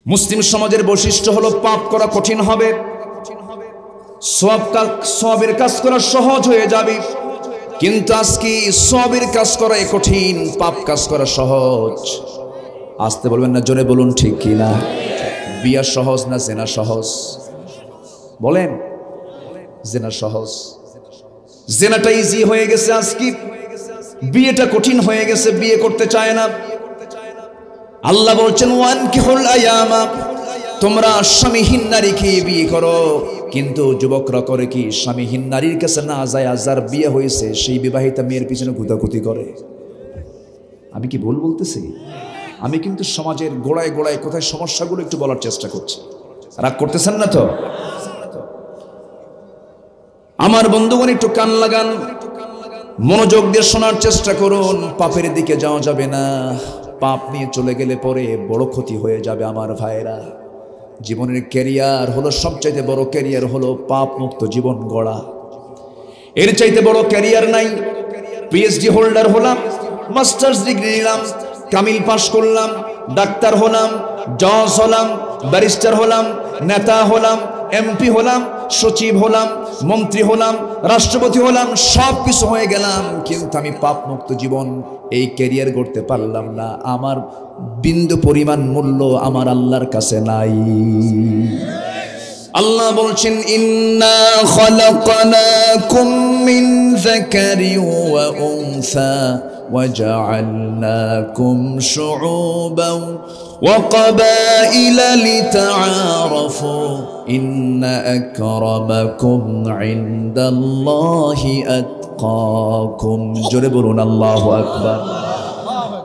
মুসলিম সমাজের বৈশিষ্ট্য হলো পাপ করা কঠিন হবে, সওয়াবের কাজ করা সহজ হয়ে যাবে। কিন্তু আজকে সওয়াবের কাজ করা কঠিন, পাপ কাজ করা সহজ। আসতে বলবেন না, জোরে বলুন ঠিক কি না? বিয়া সহজ না জেনা সহজ? বলেন। জেনা সহজ, জেনাটা ইজি হয়ে গেছে। আজকে বিয়েটা কঠিন হয়ে গেছে, বিয়ে করতে চায় না। আল্লাহ বলছেন ওয়ানকিহুল আয়ামা, তোমরা স্বামীহীন নারীকে বিয়ে করো। কিন্তু যুবকরা করে কি? স্বামীহীন নারীর কাছে না যায়, যার বিয়ে হয়েছে সেই বিবাহিতা মেয়ের পিছনে গুতাগুতি করে। আমি কি ভুল বলতেছি? আমি কিন্তু সমাজের গোড়ায় গোড়ায় কোথায় সমস্যাগুলো একটু বলার চেষ্টা করছি। রাগ করতেছেন না তো? আমার বন্ধুগণ একটু কান লাগান, মনোযোগ দিয়ে শোনার চেষ্টা করুন। পাপের দিকে যাওয়া যাবে না। পাপ নিয়ে চলে গেলে পরে বড় ক্ষতি হয়ে যাবে আমার ভাইরা। জীবনের ক্যারিয়ার হলো, সবচাইতে বড় ক্যারিয়ার হলো পাপ মুক্ত জীবন গড়া। এর চাইতে বড় ক্যারিয়ার নাই। পিএইচডি হোল্ডার হলাম, মাস্টার্স ডিগ্রি নিলাম, কামিল পাস করলাম, ডাক্তার হলাম, জজ হলাম, ব্যারিস্টার হলাম, নেতা হলাম, এমপি হলাম, সচিব হলাম, মন্ত্রী হলাম, রাষ্ট্রপতি হলাম, সব কিছু হয়ে গেলাম, কিন্তু আমি পাপ মুক্ত জীবন এই ক্যারিয়ার গড়তে পারলাম না। আমার বিন্দু পরিমাণ মূল্য আমার আল্লাহর কাছে নাই। আল্লাহ বলছেন ইন্না খালাকনাকুম মিন যাকারিন ওয়া উনসা وجعلناكم شعوبا وقبائل لتعارفوا إن أكرمكم عند الله أتقاكم জোরে বলুন আল্লাহু আকবার।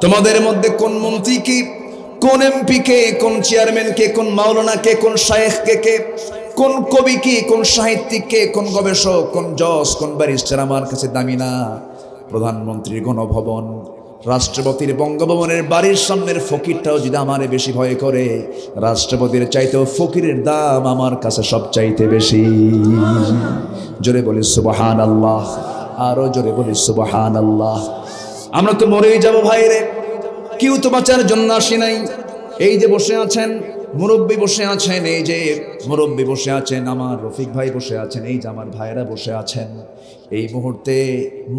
তোমাদের মধ্যে কোন মন্ত্রী কি, কোন এমপি কে, কোন চেয়ারম্যান কে, কোন মাওলানা কে, কোন শায়েখ কে, কোন কবি কি, কোন সাহিত্যিক কে, কোন গবেষক, কোন জজ, কোন ব্যারিস্টার আমার কাছে দামি না। প্রধানমন্ত্রীর গণভবন, রাষ্ট্রপতির বঙ্গভবনের বাড়ির সামনের ফকিরটাও যদি আমারে বেশি ভয় করে, রাষ্ট্রপতির চাইতেও ফকিরের দাম আমার কাছে সব চাইতে বেশি। জোরে বলি সুবহানাল্লাহ, আরো জোরে বলি সুবহানাল্লাহ। আমরা তো মরেই যাব ভাইরে, কেউ তো বাঁচার জন্য আসি নাই। এই যে বসে আছেন মুরব্বী, বসে আছেন, এই যে মুরব্বী বসে আছেন, আমার রফিক ভাই বসে আছেন, এই যে আমার ভাইরা বসে আছেন। এই মুহূর্তে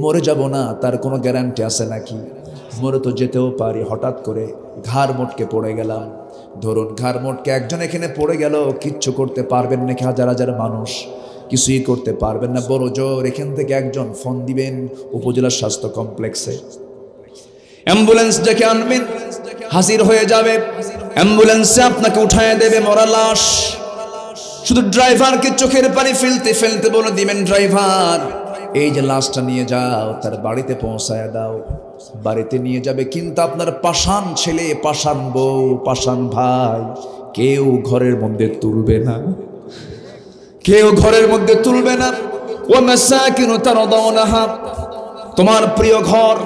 মরে যাব না তার কোনো গ্যারান্টি আছে নাকি? মরে তো যেতেও পারি। হঠাৎ করে ঘাড় মোটকে পড়ে গেলাম। ধরুন ঘাড় মোটকে একজন এখানে পড়ে গেল, কিচ্ছু করতে পারবেন নাকি? হাজার হাজার মানুষ কিছুই করতে পারবেন না। বড় জোর এখান থেকে একজন ফোন দিবেন উপজেলা স্বাস্থ্য কমপ্লেক্সে, অ্যাম্বুলেন্স ডেকে আনবেন, হাজির হয়ে যাবে। অ্যাম্বুলেন্সে আপনাকে উঠায় দেবে মরা লাশ। শুধু ড্রাইভারকে চোখের পানি ফেলতে ফেলতে বলে দিবেন, ড্রাইভার এই যে লাশটা নিয়ে যাও, তার বাড়িতে পৌঁছায় দাও। বাড়িতে নিয়ে যাবে, কিন্তু আপনার পাষাণ ছেলে, পাষাণ বউ, পাষাণ ভাই কেউ ঘরের মধ্যে তুলবে না, কেউ ঘরের মধ্যে তুলবে না। ও মাসাকিনু তারদাউনাহা, তোমার প্রিয় ঘর,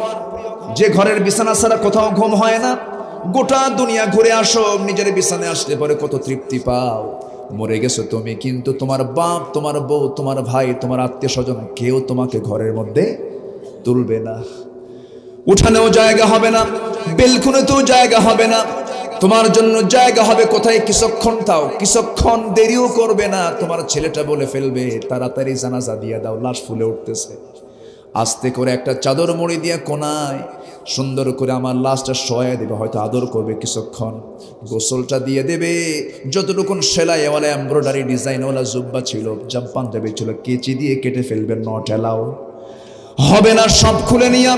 যে ঘরের বিছানা ছাড়া কোথাও ঘুম হয় না। গোটা দুনিয়া ঘুরে আসো, নিজের বিছানায় আসলে পরে কত তৃপ্তি পাও। মরে গেছো তুমি, কিন্তু তোমার বাপ, তোমার বউ, তোমার ভাই, তোমার আত্মীয় স্বজন কেউ তোমাকে ঘরের মধ্যে তুলবে না। উঠানেও জায়গা হবে না, বেলকুনিতেও জায়গা হবে না। তোমার জন্য জায়গা হবে কোথায়? কিছুক্ষণ তাও, কিছুক্ষণ দেরিও করবে না। তোমার ছেলেটা বলে ফেলবে, তাড়াতাড়ি জানাজা দিয়ে দাও, লাশ ফুলে উঠতেছে। আস্তে করে একটা চাদর মুড়ি দিয়ে কোনায় সুন্দর করে আমার লাশটা শোয়ায় দেবে, হয়তো আদর করবে কিছুক্ষণ, গোসলটা দিয়ে দেবে। যতটুকুন সেলাইওয়ালা এমব্রয়ডারি ডিজাইনওয়ালা জুব্বা ছিল, পাঞ্জাবি ছিল, কেচি দিয়ে কেটে ফেলবেন, নট এলাও হবে না। সব খুলে নিয়ে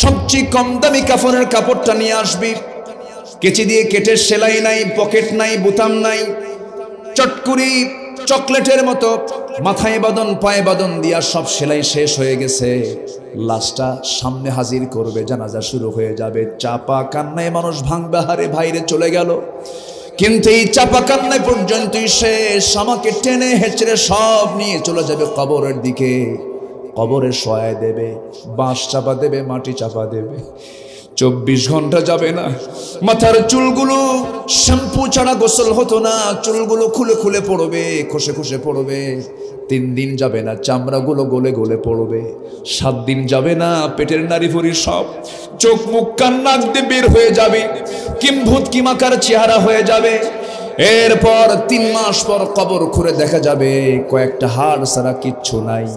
সবচেয়ে কম দামি কাফনের কাপড়টা নিয়ে আসবি। কেচি দিয়ে কেটে, সেলাই নাই, পকেট নাই, বোতাম নাই, চটকুরি চকলেটের মতো মাথায় বাঁধন, পায়ে বাঁধন দিয়া সব সেলাই শেষ হয়ে গেছে। লাশটা সামনে হাজির করবে, জানাজা শুরু হয়ে যাবে। চাপা কান্নায় মানুষ ভাঙবে, হারে ভাইরে চলে গেল। কিন্তু এই চাপা কান্নায় পর্যন্তই শেষ। আমাকে টেনে হেঁচড়ে সব নিয়ে চলে যাবে কবরের দিকে। কবরে শোয়ায় দেবে, বাঁশ চাপা দেবে, মাটি চাপা দেবে। 24 ঘন্টা যাবে না। মাথার চুলগুলো শ্যাম্পু ছাড়া গোসল হতো না, চুলগুলো খুলে খুলে পড়বে, খসে খসে পড়বে। 3 দিন যাবে না চামড়াগুলো গলে গলে পড়বে, 7 দিন যাবে না পেটের নাড়ি ভুঁড়ি সব চোখ মুখ কান নাক দিয়ে বের হয়ে যাবে, কিম্ভূত কিমাকার চেহারা হয়ে যাবে। এরপর 3 মাস পর কবর খুঁড়ে দেখা যাবে কয়েকটা হাড় ছাড়া কিচ্ছু নাই।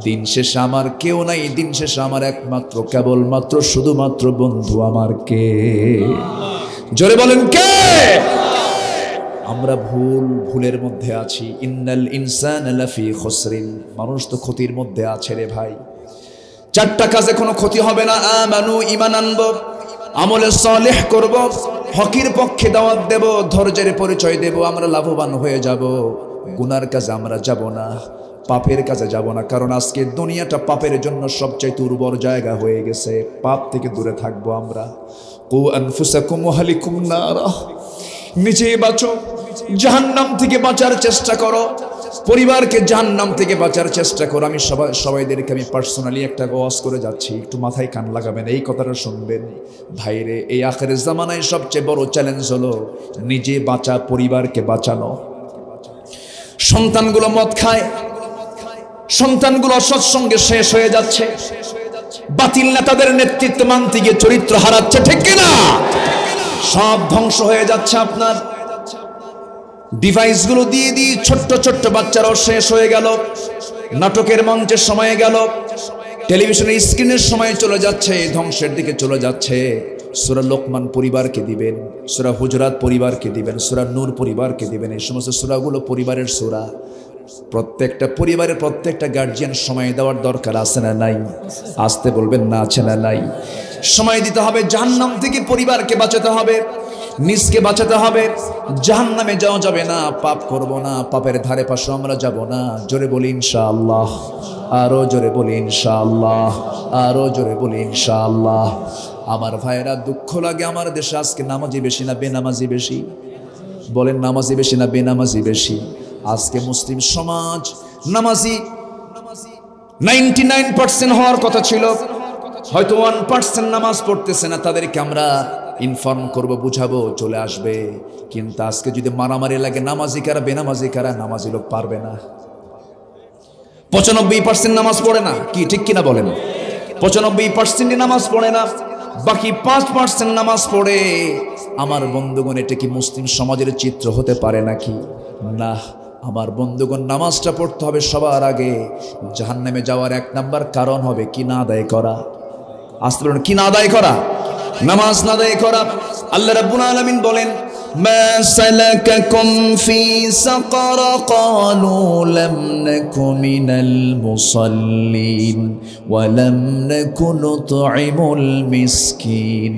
দিন শেষে আমার কেউ নাই, দিন শেষে আমার একমাত্র কেবলমাত্র শুধুমাত্র বন্ধু আমার কে? জোরে বলেন কে? আমরা ভুলের মধ্যে আছি। ইন্নাল ইনসানা লাফি খুসরিন, মানুষ তো ক্ষতির মধ্যে আছে রে ভাই। 4টা কাজে কোনো ক্ষতি হবে না। আমানু, ঈমান আনবো, আমলে সালেহ করব, হকের পক্ষে দাওয়াত দেব, ধৈর্যের পরিচয় দেব, আমরা লাভবান হয়ে যাব। গুনার কাজে আমরা যাব না, পাপের কাজে যাব না, কারণ আজকে দুনিয়াটা পাপের জন্য সবচেয়ে উর্বর জায়গা হয়ে গেছে। পাপ থেকে দূরে থাকবো আমরা। কু আনফুসাকুম ওয়া আহলিকুম নারা, নিজেই বাঁচো, জাহান্নাম থেকে বাঁচার চেষ্টা করো, পরিবারকে জাহান্নাম থেকে বাঁচার চেষ্টা করো। আমি সবাইদেরকে আমি পার্সোনালি একটা ওয়াজ করে যাচ্ছি, একটু মাথায় কান লাগাবেন, এই কথাটা শুনবেন। ভাইরে, এই আখিরের জামানায় সবচেয়ে বড় চ্যালেঞ্জ হলো নিজে বাঁচা, পরিবারকে বাঁচানো। সন্তানগুলো মদ খায়, সন্তানগুলো সৎসঙ্গে শেষ হয়ে যাচ্ছে, বাতিল নেতাদের নেতৃত্ব মানতে গিয়ে চরিত্র হারাচ্ছে, ঠিক কিনা? সব ধ্বংস হয়ে যাচ্ছে আপনার। ডিভাইসগুলো দিয়ে দিয়ে ছোট্ট ছোট্ট বাচ্চারাও শেষ হয়ে গেল, নাটকের মঞ্চের সময় গেল, টেলিভিশনের স্ক্রিনের সময় চলে যাচ্ছে, ধ্বংসের দিকে চলে যাচ্ছে। সূরা লোকমান পরিবারকে দিবেন, সূরা হুজরাত পরিবারকে দিবেন, সূরা নূর পরিবারকে দিবেন। এই সমস্ত সূরাগুলো পরিবারের সূরা। প্রত্যেকটা পরিবারের প্রত্যেকটা গার্জিয়ান সময় দেওয়ার দরকার আছে না নাই? আসতে বলবেন না, আছে না নাই? সময় দিতে হবে, জাহান্নাম থেকে পরিবারকে বাঁচাতে হবে, নিজকে বাঁচাতে হবে। জাহান্নামে যাওয়া যাবে না, পাপ করব না, পাপের ধারে পাশে আমরা যাব না। জোরে বলি ইনশাআল্লাহ, আরো জোরে বলি ইনশাআল্লাহ, আরো জোরে বলি ইনশাআল্লাহ। আমার ভাইয়েরা, দুঃখ লাগে আমার দেশে আজকে নামাজি বেশি না বেনামাজি বেশি? বলেন, নামাজি বেশি না বেনামাজি বেশি? আজকে মুসলিম সমাজ নামাজি 99% হওয়ার কথা ছিল, হয়তো 1% নামাজ পড়তেছে না। তাদেরকে আমরা ইনফর্ম করব, বুঝাবো, চলে আসবে। কিন্তু আজকে যদি মারামারি লাগে নামাজি কারা বেনামাজি কারা, নামাজি লোক পারবে না। 95% নামাজ পড়ে না, কি ঠিক কিনা বলেন? 95% নামাজ পড়ে না, বাকি 5% নামাজ পড়ে। আমার বন্ধুগণ, এটা কি মুসলিম সমাজের চিত্র হতে পারে নাকি? না। আমার বন্ধুগণ, নামাজটা পড়তে হবে সবার আগে। জাহান্নামে যাওয়ার 1 নাম্বার কারণ হবে কি না আদায় করা। আসতে বলুন, কি না আদায় করা? নামাজ না আদায় করা। আল্লাহ রাব্বুল আলামিন বলেন, মা সালাকাকুম ফি সাকার ক্বালু লাম নাকু মিনাল মুসাল্লিন ওয়া লাম নাকু নুতঈমুল মিসকিন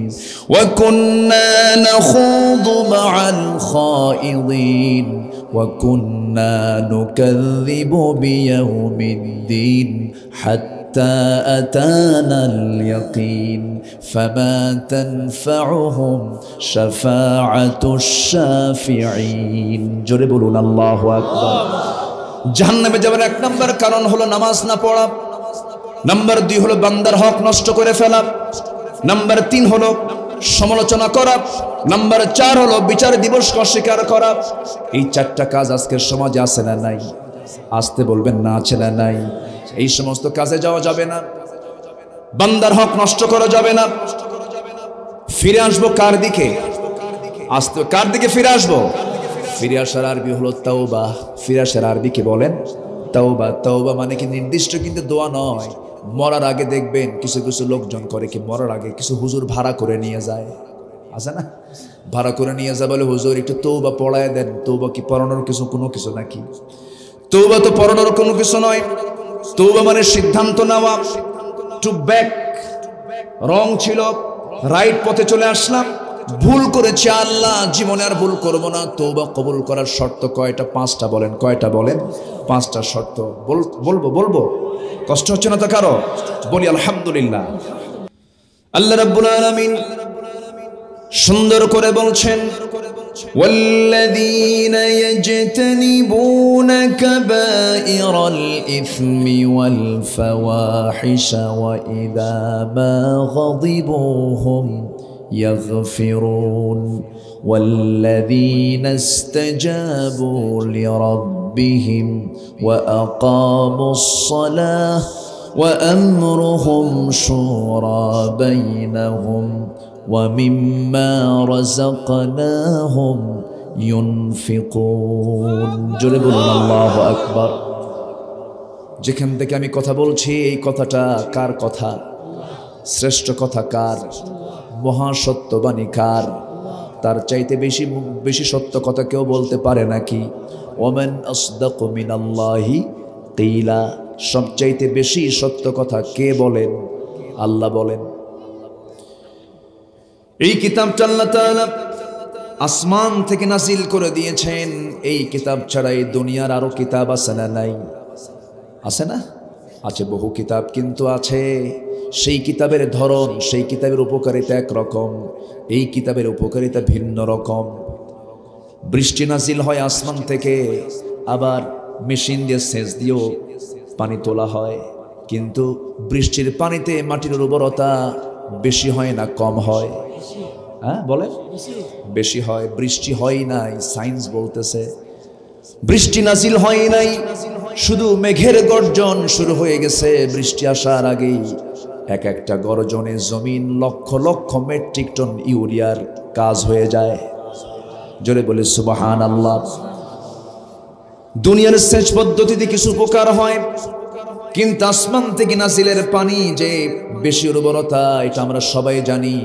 ওয়া কুন্না নাখুযু মা'আল খাইদিন ওয়া কুন্না নুকাযযিবু বিয়াউমিদ্দিন حتى أتانا اليقين فما تنفعهم شفاعة الشافعين জোরে বলুন আল্লাহু আকবার। জাহান্নামে যাওয়ার 1 নম্বর কারণ হলো নামাজ না পড়া, নাম্বার 2 হলো বান্দার হক নষ্ট করে ফেলা, নাম্বার 3 হলো সমালোচনা করা, নাম্বার 4 হলো বিচার দিবসকে অস্বীকার করা। এই 4টা কাজ আজকের সমাজে আছে না নাই? আসতে বলবেন না, আছে না নাই? এই সমস্ত কাজে যাওয়া যাবে না, বান্দার হক নষ্ট করা যাবে না। ফিরে আসবো কার দিকে? আসতে কার দিকে ফিরে আসবো? ফিরে আসার আরবি হলো তাওবা। ফিরে আসার আরবি কি বলেন? তাওবা। তাওবা মানে কি নির্দিষ্ট কিন্তু দোয়া নয়। মরার আগে দেখবেন কিছু কিছু লোকজন করে কি, মরার আগে কিছু হুজুর ভাড়া করে নিয়ে যায়, আছে না? ভাড়া করে নিয়ে যায়, বলে হুজুর একটু তওবা পড়ায় দেন। তওবা কি পড়ানোর কোনো কিছু নাকি? তওবা তো পড়ানোর কোনো কিছু নয়। তওবা মানে সিদ্ধান্ত নেওয়া, টু ব্যাক। রং ছিল, রাইট পথে চলে আসলাম, ভুল করেছি, আল্লাহ জীবনে আর ভুল করব না। তওবা কবুল করার শর্ত কয়টা? 5টা। বলেন কয়টা? বলেন 5টা শর্ত। বলবো কষ্ট হচ্ছে না তো কারো? বলি আলহামদুলিল্লাহ। আল্লাহ রাব্বুল আলামিন সুন্দর করে বলছেন, والذين يجتنبون كبائر الإثم والفواحش وإذا ما غضبوا هم يغفرون والذين استجابوا لربهم ربهم وأقاموا الصلاة وأمرهم شورى بينهم ومما رزقناهم ينفقون জোরে বলুন আল্লাহু আকবার। যেখান থেকে আমি কথা বলছি এই কথাটা কার কথা? শ্রেষ্ঠ কথা কার? মহাসত্যবাণী কার? তার চাইতে বেশি বেশি সত্য কথা কেউ বলতে পারে নাকি? ওমান আসদাকু মিনাল্লাহি কিলা, সবচাইতে বেশি সত্য কথা কে বলেন? আল্লাহ বলেন। এই কিতাবটা আল্লাহ তাআলা আসমান থেকে নাজিল করে দিয়েছেন। এই কিতাব ছাড়া এই দুনিয়ার আরো কিতাব আছে না নাই? আছে না? আছে, বহু কিতাব, কিন্তু আছে সেই কিতাবের ধরন, সেই কিতাবের উপকারিতা একরকম, এই কিতাবের উপকারিতা ভিন্ন রকম। বৃষ্টি নাজিল হয় আসমান থেকে, আবার মেশিন দিয়ে সেচ দিয়েও পানি তোলা হয়, কিন্তু বৃষ্টির পানিতে মাটির উর্বরতা বেশি হয় না কম হয়? হ্যাঁ বলে বেশি হয়। বৃষ্টি হয় নাই, সায়েন্স বলতেছে বৃষ্টি নাজিল হয় নাই, শুধু মেঘের গর্জন শুরু হয়ে গেছে। বৃষ্টি আসার আগেই এক একটা গর্জনে জমিন লক্ষ লক্ষ মেট্রিক টন ইউরিয়ার কাজ হয়ে যায়। জোরে বলে সুবহানাল্লাহ। দুনিয়ার সেচ পদ্ধতিতে কিছু উপকার হয়, কিন্তু আসমান থেকে নাজিলের পানি যে বেশি উর্বরতা, এটা আমরা সবাই জানি।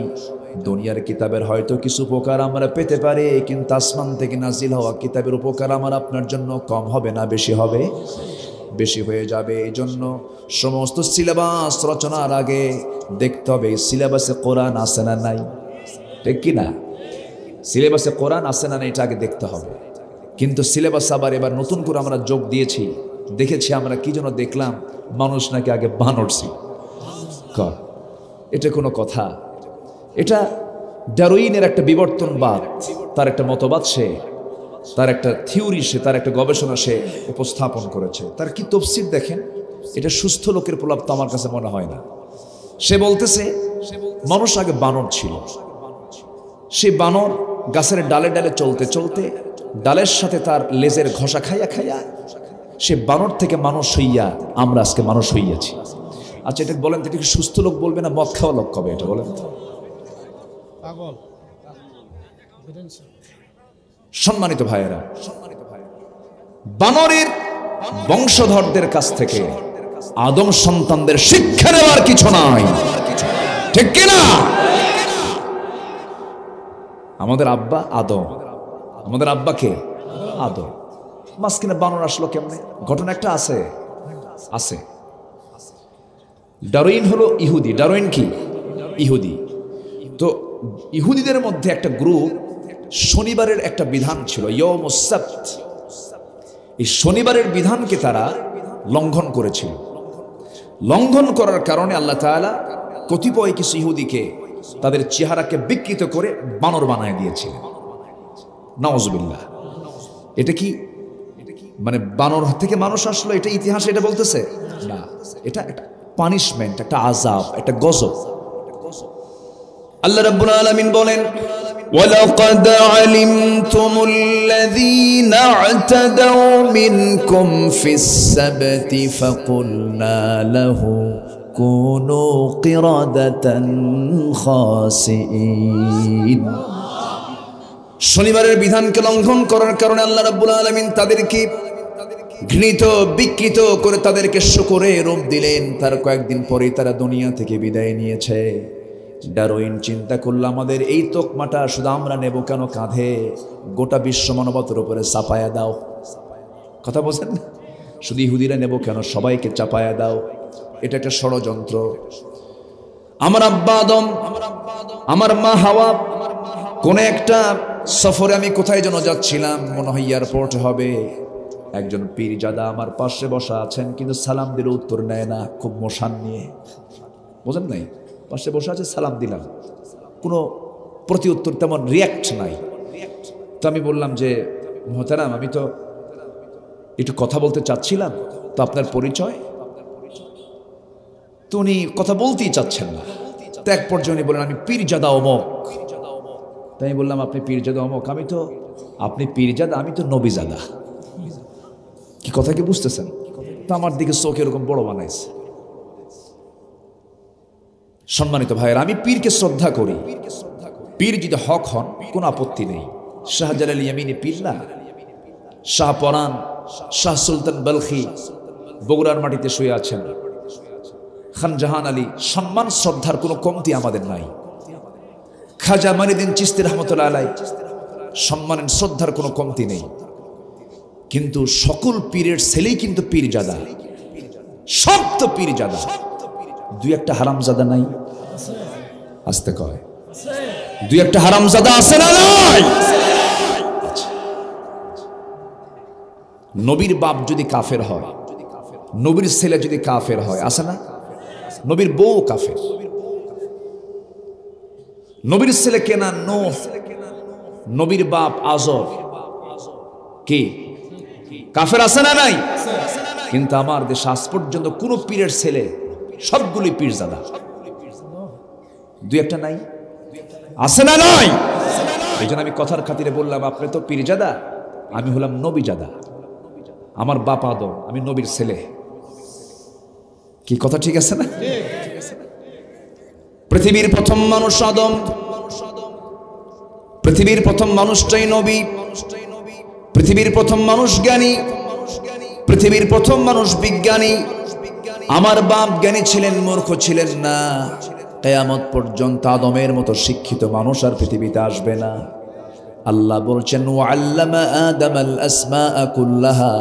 দুনিয়ার কিতাবের হয়তো কিছু উপকার আমরা পেতে পারি, কিন্তু আসমান থেকে নাজিল হওয়া কিতাবের উপকার আমার আপনার জন্য কম হবে না বেশি হবে? বেশি হয়ে যাবে। এই জন্য সমস্ত সিলেবাস রচনার আগে দেখতে হবে সিলেবাসে কোরআন আছে না নাই, ঠিক কি না? সিলেবাসে কোরআন আছে না নাই এটা আগে দেখতে হবে। কিন্তু সিলেবাস আবার এবার নতুন করে আমরা যোগ দিয়েছি, দেখেছি আমরা কি যেন দেখলাম, মানুষ নাকি আগে বানর ছিল। এটা কোনো কথা? এটা ডারউইনের একটা বিবর্তনবাদ, তার একটা মতবাদ, সে তার একটা থিওরি, সে তার একটা গবেষণা সে উপস্থাপন করেছে। তার কি তফসির দেখেন, এটা সুস্থ লোকের প্রলাপ তো আমার কাছে মনে হয় না। সে বলতেছে মানুষ আগে বানর ছিল, সে বানর গাছের ডালে ডালে চলতে চলতে ডালের সাথে তার লেজের ঘষা খাইয়া খাইয়া সে বানর থেকে মানুষ হইয়া আমরা আজকে মানুষ হইয়াছি। আচ্ছা এটা বলেন তো, এটা কি সুস্থ লোক বলবে না মদ খাওয়া লোক কবে? এটা বলেন তো। সম্মানিত ভাইয়েরা, বানরের বংশধরদের কাছ থেকে আদম সন্তানদের শিক্ষা নেওয়ার কিছু নাই, ঠিক কিনা? আমাদের আব্বা আদম, আমাদের আব্বাকে আদম, মাঝখানে বানর আসলো কেমনে? ঘটনা একটা আছে। আছে ডারউইন হলো ইহুদি। ডারউইন কি? ইহুদি। তো ইহুদিদের মধ্যে একটা গ্রুপ শনিবারের একটা বিধান ছিল, ইয়ৌমুস সাব্ত। এই শনিবারের বিধানকে তারা লঙ্ঘন করেছিল। লঙ্ঘন করার কারণে আল্লাহ তাআলা কতিপয় কিছু ইহুদিকে তাদের চেহারাকে বিকৃত করে বানর বানায় দিয়েছিলেন। নাউজুবিল্লাহ। এটা কি মানে বানর থেকে মানুষ আসলো এটা ইতিহাস এটা বলতেছে না, এটা একটা পানিশমেন্ট, একটা আযাব, একটা গজব। আল্লাহ রাব্বুল আলামিন বলেন ওয়ালাকাদ আলিমতুমুল্লাযীনা আ'তাদাউ মিনকুম ফিস সাবতি ফাকুলনা লাহু কুনু কিরাদাতান খাসিইন। শনিবারের বিধানকে লঙ্ঘন করার কারণে আল্লাহ রাব্বুল আলামিন তাদেরকে ঘৃণিত বিকৃত করে তাদেরকে শুকরে রূপ দিলেন। তার কয়েকদিন পরেই তারা দুনিয়া থেকে বিদায় নিয়েছে। ডারউইন চিন্তা করল আমাদের এই তোকমাটা শুধু আমরা নেব কেন কাঁধে, গোটা বিশ্ব মানবতার উপরে চাপায়া দাও। কথা বলছেন, শুধু ইহুদিরা নেব কেন, সবাইকে চাপায়া দাও। এটা একটা ষড়যন্ত্র। আমার আব্বা আদম, আমার মা হাওয়া, কোন একটা সফরে আমি কোথায় যেন যাচ্ছিলাম, মনে হয় এয়ারপোর্ট হবে। একজন পীরজাদা আমার পাশে বসা আছেন, কিন্তু সালাম দিলে উত্তর নেয় না, খুব মোশান নিয়ে। বোঝেন নাই? পাশে বসে আছে, সালাম দিলাম, কোনো প্রতি উত্তর, তেমন রিয়াক্ট নাই। তো আমি বললাম যে মোহতারাম, আমি তো একটু কথা বলতে চাচ্ছিলাম, তো আপনার পরিচয়? তো উনি কথা বলতেই চাচ্ছেন না। তো এক পর্যায়ে উনি বললেন আমি পীরজাদা অমক। তাই আমি বললাম আপনি পীরজাদা অমক? আপনি পীরজাদা, আমি তো নবীজাদা। কি কথা কি বুঝতেছেন? তো আমার দিকে চোখ এরকম বড় বানাইছে। সম্মানিত ভাইয়ের, আমি পীরকে শ্রদ্ধা করি। পীর যদি হক হন কোনো আপত্তি নেই। শাহজালাল ইয়ামিনী পীর না, শাহ পরাণ, শাহ সুলতান বলখি বগুড়ার মাটিতে শুয়ে আছেন, খান জাহান আলী, সম্মান শ্রদ্ধার কোনো কমতি আমাদের নাই। খাজা মঈনুদ্দিন চিশতি রহমতুল্লাহ আলাই, সম্মানের শ্রদ্ধার কোনো কমতি নেই। কিন্তু সকল পীরের ছেলেই কিন্তু পীরজাদা, সব তো পীরজাদা। দুই একটা হারামজাদা নাই? আসতে কয় দুই একটা হারামজাদা আছে না নাই? নবীর বাপ যদি কাফের হয়, নবীর ছেলে যদি কাফের হয়, আছে না? নবীর বউ কাফের, নবীর ছেলে কেনা নূহ, নবীর বাপ আজর, কি কাফের আছে না নাই? কিন্তু আমার দেশে আজ পর্যন্ত কোন পীরের ছেলে, সবগুলি পীরজাদা। দুই একটা নাই? আছে না নাই? এই জন্য আমি কথার খাতিরে বললাম, আপনি তো পীরজাদা, আমি হলাম নবীজাদা। আমার বাপ আদম, আমি নবীর ছেলে। কি কথা ঠিক আছে না? পৃথিবীর প্রথম মানুষ আদম, পৃথিবীর প্রথম মানুষটাই নবী, পৃথিবীর প্রথম মানুষ জ্ঞানী, পৃথিবীর প্রথম মানুষ বিজ্ঞানী। আমার বাপ জ্ঞানী ছিলেন, মূর্খ ছিলেন না। কিয়ামত পর্যন্ত আদমের মতো শিক্ষিত মানুষ আর পৃথিবীতে আসবে না। আল্লাহ বলছেন, ওয়াল্লামা আদামাল আসমাআ কুল্লাহা,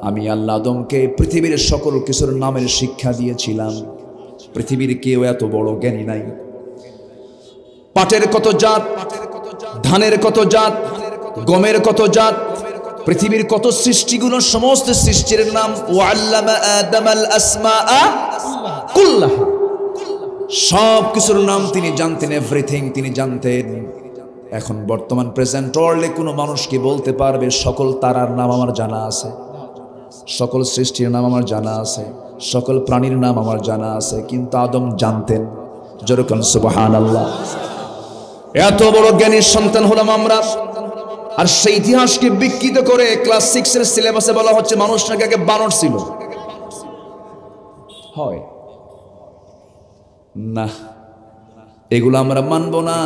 আমি আল্লাহ আদমকে পৃথিবীর সকল কিছুর নামের শিক্ষা দিয়েছিলাম। পৃথিবীর কেউ এত বড় জ্ঞানী নাই। পাটের কত জাত, ধানের কত জাত, গমের কত জাত, পৃথিবীর কত সৃষ্টিগুলো, সমস্ত সৃষ্টির নাম ওয়াল্লামা আদামাল আসমাআ কুল্লাহা, সব কিছুর নাম তিনি জানতেন, এভরিথিং তিনি জানতেন। এখন বর্তমান প্রেজেন্ট ওয়ার্ল্ডে কোনো মানুষ কি বলতে পারবে সকল তারার নাম আমার জানা আছে, সকল সৃষ্টির নাম আমার জানা আছে, সকল প্রাণীর নাম আমার জানা আছে? কিন্তু আদম জানতেন। যেরকম সুবহানাল্লাহ। এত বড় জ্ঞানীর সন্তান হলাম আমরা, আর সেই ইতিহাসকে বিকৃত করে ক্লাস 6 এর সিলেবাসে বলা হচ্ছে মানুষ নাকি আগে বানর ছিল। হয় না, এগুলো আমরা মানব না।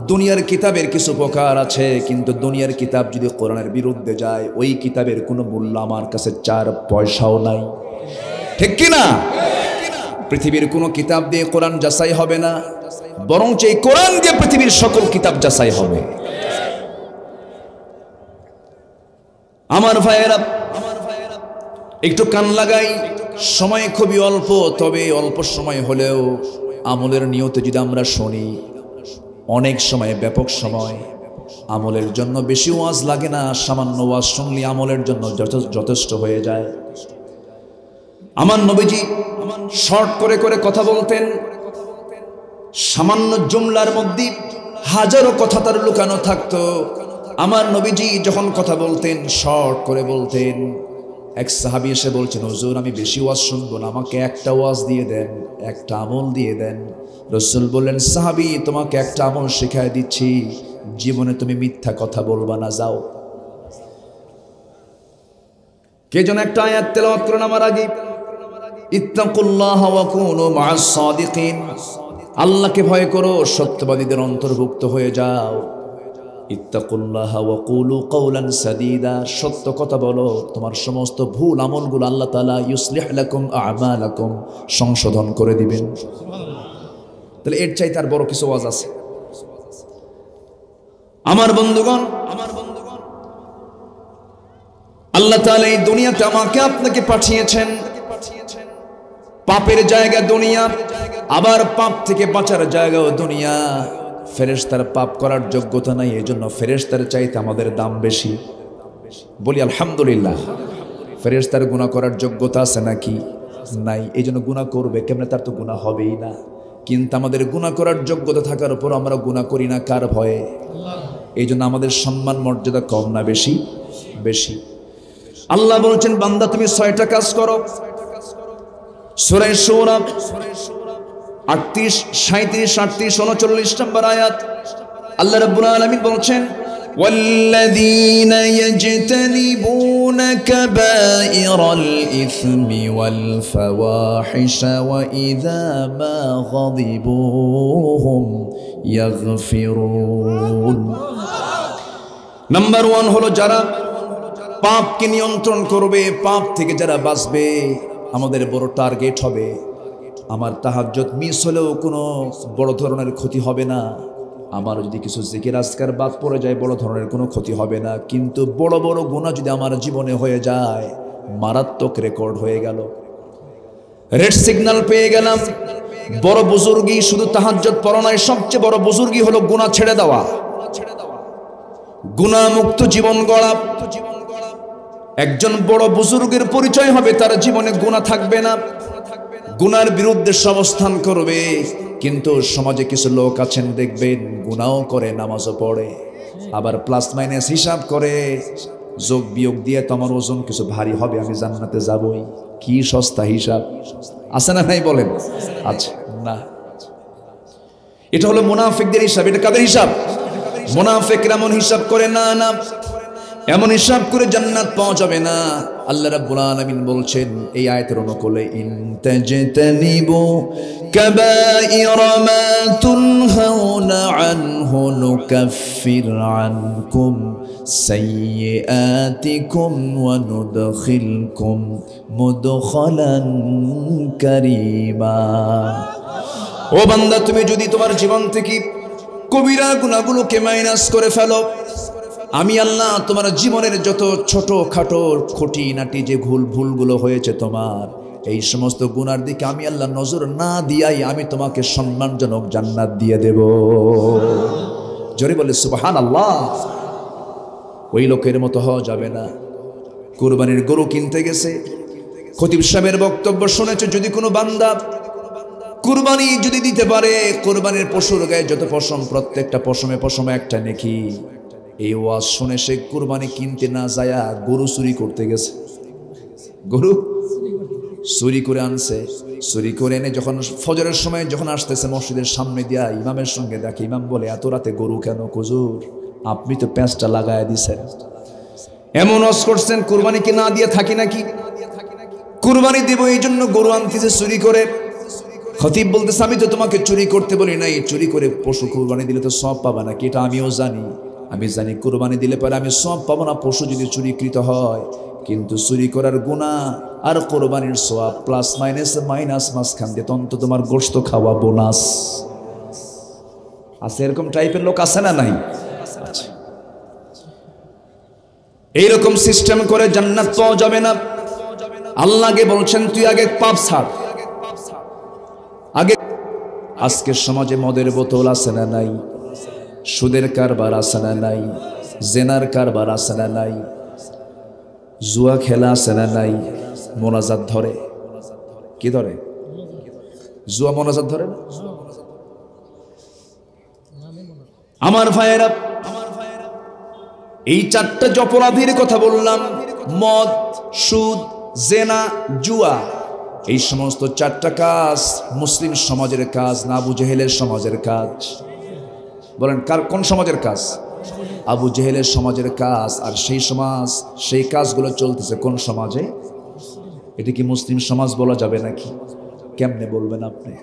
দুনিয়ার কিতাবের কিছু উপকার আছে, কিন্তু দুনিয়ার কিতাব যদি কোরআনের বিরুদ্ধে যায়, ওই কিতাবের কোনো মূল্য আমার কাছে 4 পয়সাও নাই। ঠিক কিনা? পৃথিবীর কোনো কিতাব দিয়ে কোরআন যাচাই হবে না, বরং এই কোরআন দিয়ে পৃথিবীর সকল কিতাব যাচাই হবে। আমার ভাইয়েরা, একটু কান লাগাই। সময় খুবই অল্প, তবে অল্প সময় হলেও আমলের নিয়তে যদি আমরা শুনি, অনেক সময় ব্যাপক সময়। আমলের জন্য বেশি ওয়াজ লাগে না, সামান্য ওয়াজ শুনলে আমলের জন্য যথেষ্ট হয়ে যায়। আমার নবীজি শর্ট করে করে কথা বলতেন, সামান্য জুমলার মধ্যে হাজারো কথা তার লুকানো থাকতো। আমার নবীজি যখন কথা বলতেন শর্ট করে বলতেন। এক সাহাবী এসে বলছেন, হুজুর আমি বেশি ওয়াজ শুনবো না, আমাকে একটা ওয়াজ দিয়ে দেন, একটা আমল দিয়ে দেন। রাসূল বললেন, সাহাবী তোমাকে একটা আমল শিখায় দিচ্ছি, জীবনে তুমি মিথ্যা কথা বলবা না, যাও। কে যেন একটা আয়াত তেলাওয়াত করেন আমার আগে, ইত্তাকুল্লাহ ওয়া কুনু মা'আস সাদিকিন, আল্লাহকে ভয় করো, সত্যবাদীদের অন্তর্ভুক্ত হয়ে যাও। ইত্তাকুল্লাহ ওয়া কুলু কাওলান সাদীদা, সত্য কথা বলো, তোমার সমস্ত ভুল আমলগুলো আল্লাহ তাআলা ইউসলিহ লাকুম আ'মালাকুম, সংশোধন করে দিবেন। তাহলে এর চাইতে আর বড় কিছু ওয়াজ আছে? আমার বন্ধুগণ, আল্লাহ তাআলা এই দুনিয়াতে আমাকে আপনাকে পাঠিয়েছেন। পাপের জায়গা দুনিয়া, আবার পাপ থেকে বাঁচার জায়গাও দুনিয়া। ফেরেশতার পাপ করার যোগ্যতা নাই, এজন্য ফেরেশতার চাইতে আমাদের দাম বেশি। বলি আলহামদুলিল্লাহ। ফেরেশতার গুনাহ করার যোগ্যতা আছে নাকি? নাই, এজন্য গুনাহ করবে কেমনে? তার তো গুনাহ হবেই না। কিন্তু আমাদের গুনাহ করার যোগ্যতা থাকার উপর আমরা গুনাহ করি না কার ভয়ে? এই জন্য আমাদের সম্মান মর্যাদা কম না বেশি? বেশি। আল্লাহ বলছেন, বান্দা তুমি 6টা কাজ করো। সূরা শূরা 38, 37, 38, 39 নম্বর আয়াত। আল্লাহ রাব্বুল আলামিন বলছেন, والذين يجتنبون كبائر الإثم والفواحش وإذا ما غضبوا هم يغفرون নাম্বার 1 হলো যারা পাপকে নিয়ন্ত্রণ করবে, পাপ থেকে যারা বাঁচবে। আমাদের বড় টার্গেট হবে আমার তাহাজ্জুদ মিস হলেও কোনো বড় ধরনের ক্ষতি হবে না, আমার যদি কিছু জিকির আজকার বাদ পড়ে যায় বড় ধরনের কোনো ক্ষতি হবে না। কিন্তু বড় বড় গুনাহ যদি আমার জীবনে হয়ে যায় মারাত্মক রেকর্ড হয়ে গেল, রেড সিগন্যাল পেয়ে গেলাম। বড় বুজুর্গি শুধু তাহাজ্জুদ পড়া নয়, সবচেয়ে বড় বুজুর্গি হলো গুনাহ ছেড়ে দেওয়া, গুনাহ মুক্ত জীবন গড়া। একজন বড় বুজুর্গের পরিচয় হবে তার জীবনে গুনাহ থাকবে না, গুনার বিরুদ্ধে অবস্থান করবে। কিন্তু সমাজে কিছু লোক আছেন দেখবেন গুনাহও করে নামাজও পড়ে, আবার প্লাস মাইনাস হিসাব করে, যোগ বিয়োগ দিয়ে তোমার ওজন কিছু ভারী হবে, আমি জান্নাতে যাবই। কি সস্তা হিসাব আছে না নাই বলেন? আচ্ছা না, এটা হলো মুনাফিকদের হিসাব। এটা কাদের হিসাব? মুনাফিকরা এমন হিসাব করে না, না এমন হিসাব করে জান্নাত পাওয়া যাবে না। আল্লাহ রাব্বুল আলামিন বলছেন এই আয়াতের অনুকূলে, ইন তাজতানিবু কাবাইরা মা তুনহাউনা আনহু নুকাফির আনকুম সাইয়্যাতিকুম ওয়া নুদখিলকুম মুদখালান কারীমা। ও বান্দা, তুমি যদি তোমার জীবন থেকে কবিরা গুনাহগুলোকে মাইনাস করে ফেলো, আমি আল্লাহ তোমার জীবনের যত ছোট খাটো খুঁটিনাটি যে ভুলগুলো হয়েছে তোমার, এই সমস্ত গুনার দিকে আমি আল্লাহ নজর না দিয়াই আমি তোমাকে সম্মানজনক জান্নাত দিয়ে দেব। জোরে বলে সুবহানাল্লাহ। ওই লোকের মতো হওয়া যাবে না। কুরবানির গরু কিনতে গেছে, খতিব সাহেবের বক্তব্য শুনেছে, যদি কোনো বান্দা কুরবানি যদি দিতে পারে, কুরবানির পশুর গায়ে যত পশম, প্রত্যেকটা পশমে পশমে একটা নেকি। এই ওয়াজ শুনে সে কুরবানি কিনতে না যায়া গরু চুরি করতে গেছে, গরু চুরি করে আনছে। চুরি করে এনে যখন ফজরের সময় যখন আসতেছে মসজিদের সামনে দিয়া ইমামের সঙ্গে দেখে, ইমাম বলে এত রাতে গরু কেন? হুজুর আপনি তো পেঁচটা লাগায় দিছেন, এমন ওয়াজ করছেন কুরবানি কি না দিয়ে থাকি নাকি? কুরবানি দেব এই জন্য গরু আনতেছে চুরি করে। খতিব বলতেছে আমি তো তোমাকে চুরি করতে বলি নাই, চুরি করে পশু কুরবানি দিলে তো সওয়াব পাবা নাকি? এটা আমিও জানি, আমি জানি কুরবানি দিলে পরে আমি সওয়াব পাবো না পশু যদি চুরিকৃত হয়, কিন্তু চুরি করার গুনাহ আর কুরবানির সওয়াব প্লাস মাইনাস মাঝখান দিয়ে তো তোমার গোশত খাওয়া বোনাস আছে। এরকম টাইপের লোক আছে না নাই? এইরকম সিস্টেম করে জান্নাত পাওয়া যাবে না। আল্লাহকে বলছেন তুই আগে পাপ ছাড়, আগে। আজকের সমাজে মদের বোতল আছে না নাই? সুদের কারবার আছে না নাই? জেনার কারবার আছে না নাই? জুয়া খেলা আছে না নাই? মোনাজাত ধরে, কি ধরে? জুয়া মোনাজাত ধরে না? আমার ভাইয়েরা, এই চারটা অপরাধীর কথা বললাম, মদ, সুদ, জেনা, জুয়া। এই সমস্ত চারটা কাজ মুসলিম সমাজের কাজ না আবু জেহেলের সমাজের কাজ? বলেন কোন সমাজের কাজ? আবু জেহেলের সমাজের কাজ। আর সেই সমাজ, সেই কাজগুলো চলতেছে কোন সমাজে? এটা কি মুসলিম সমাজ বলা যাবে নাকি? কেমনে বলবেন আপনি?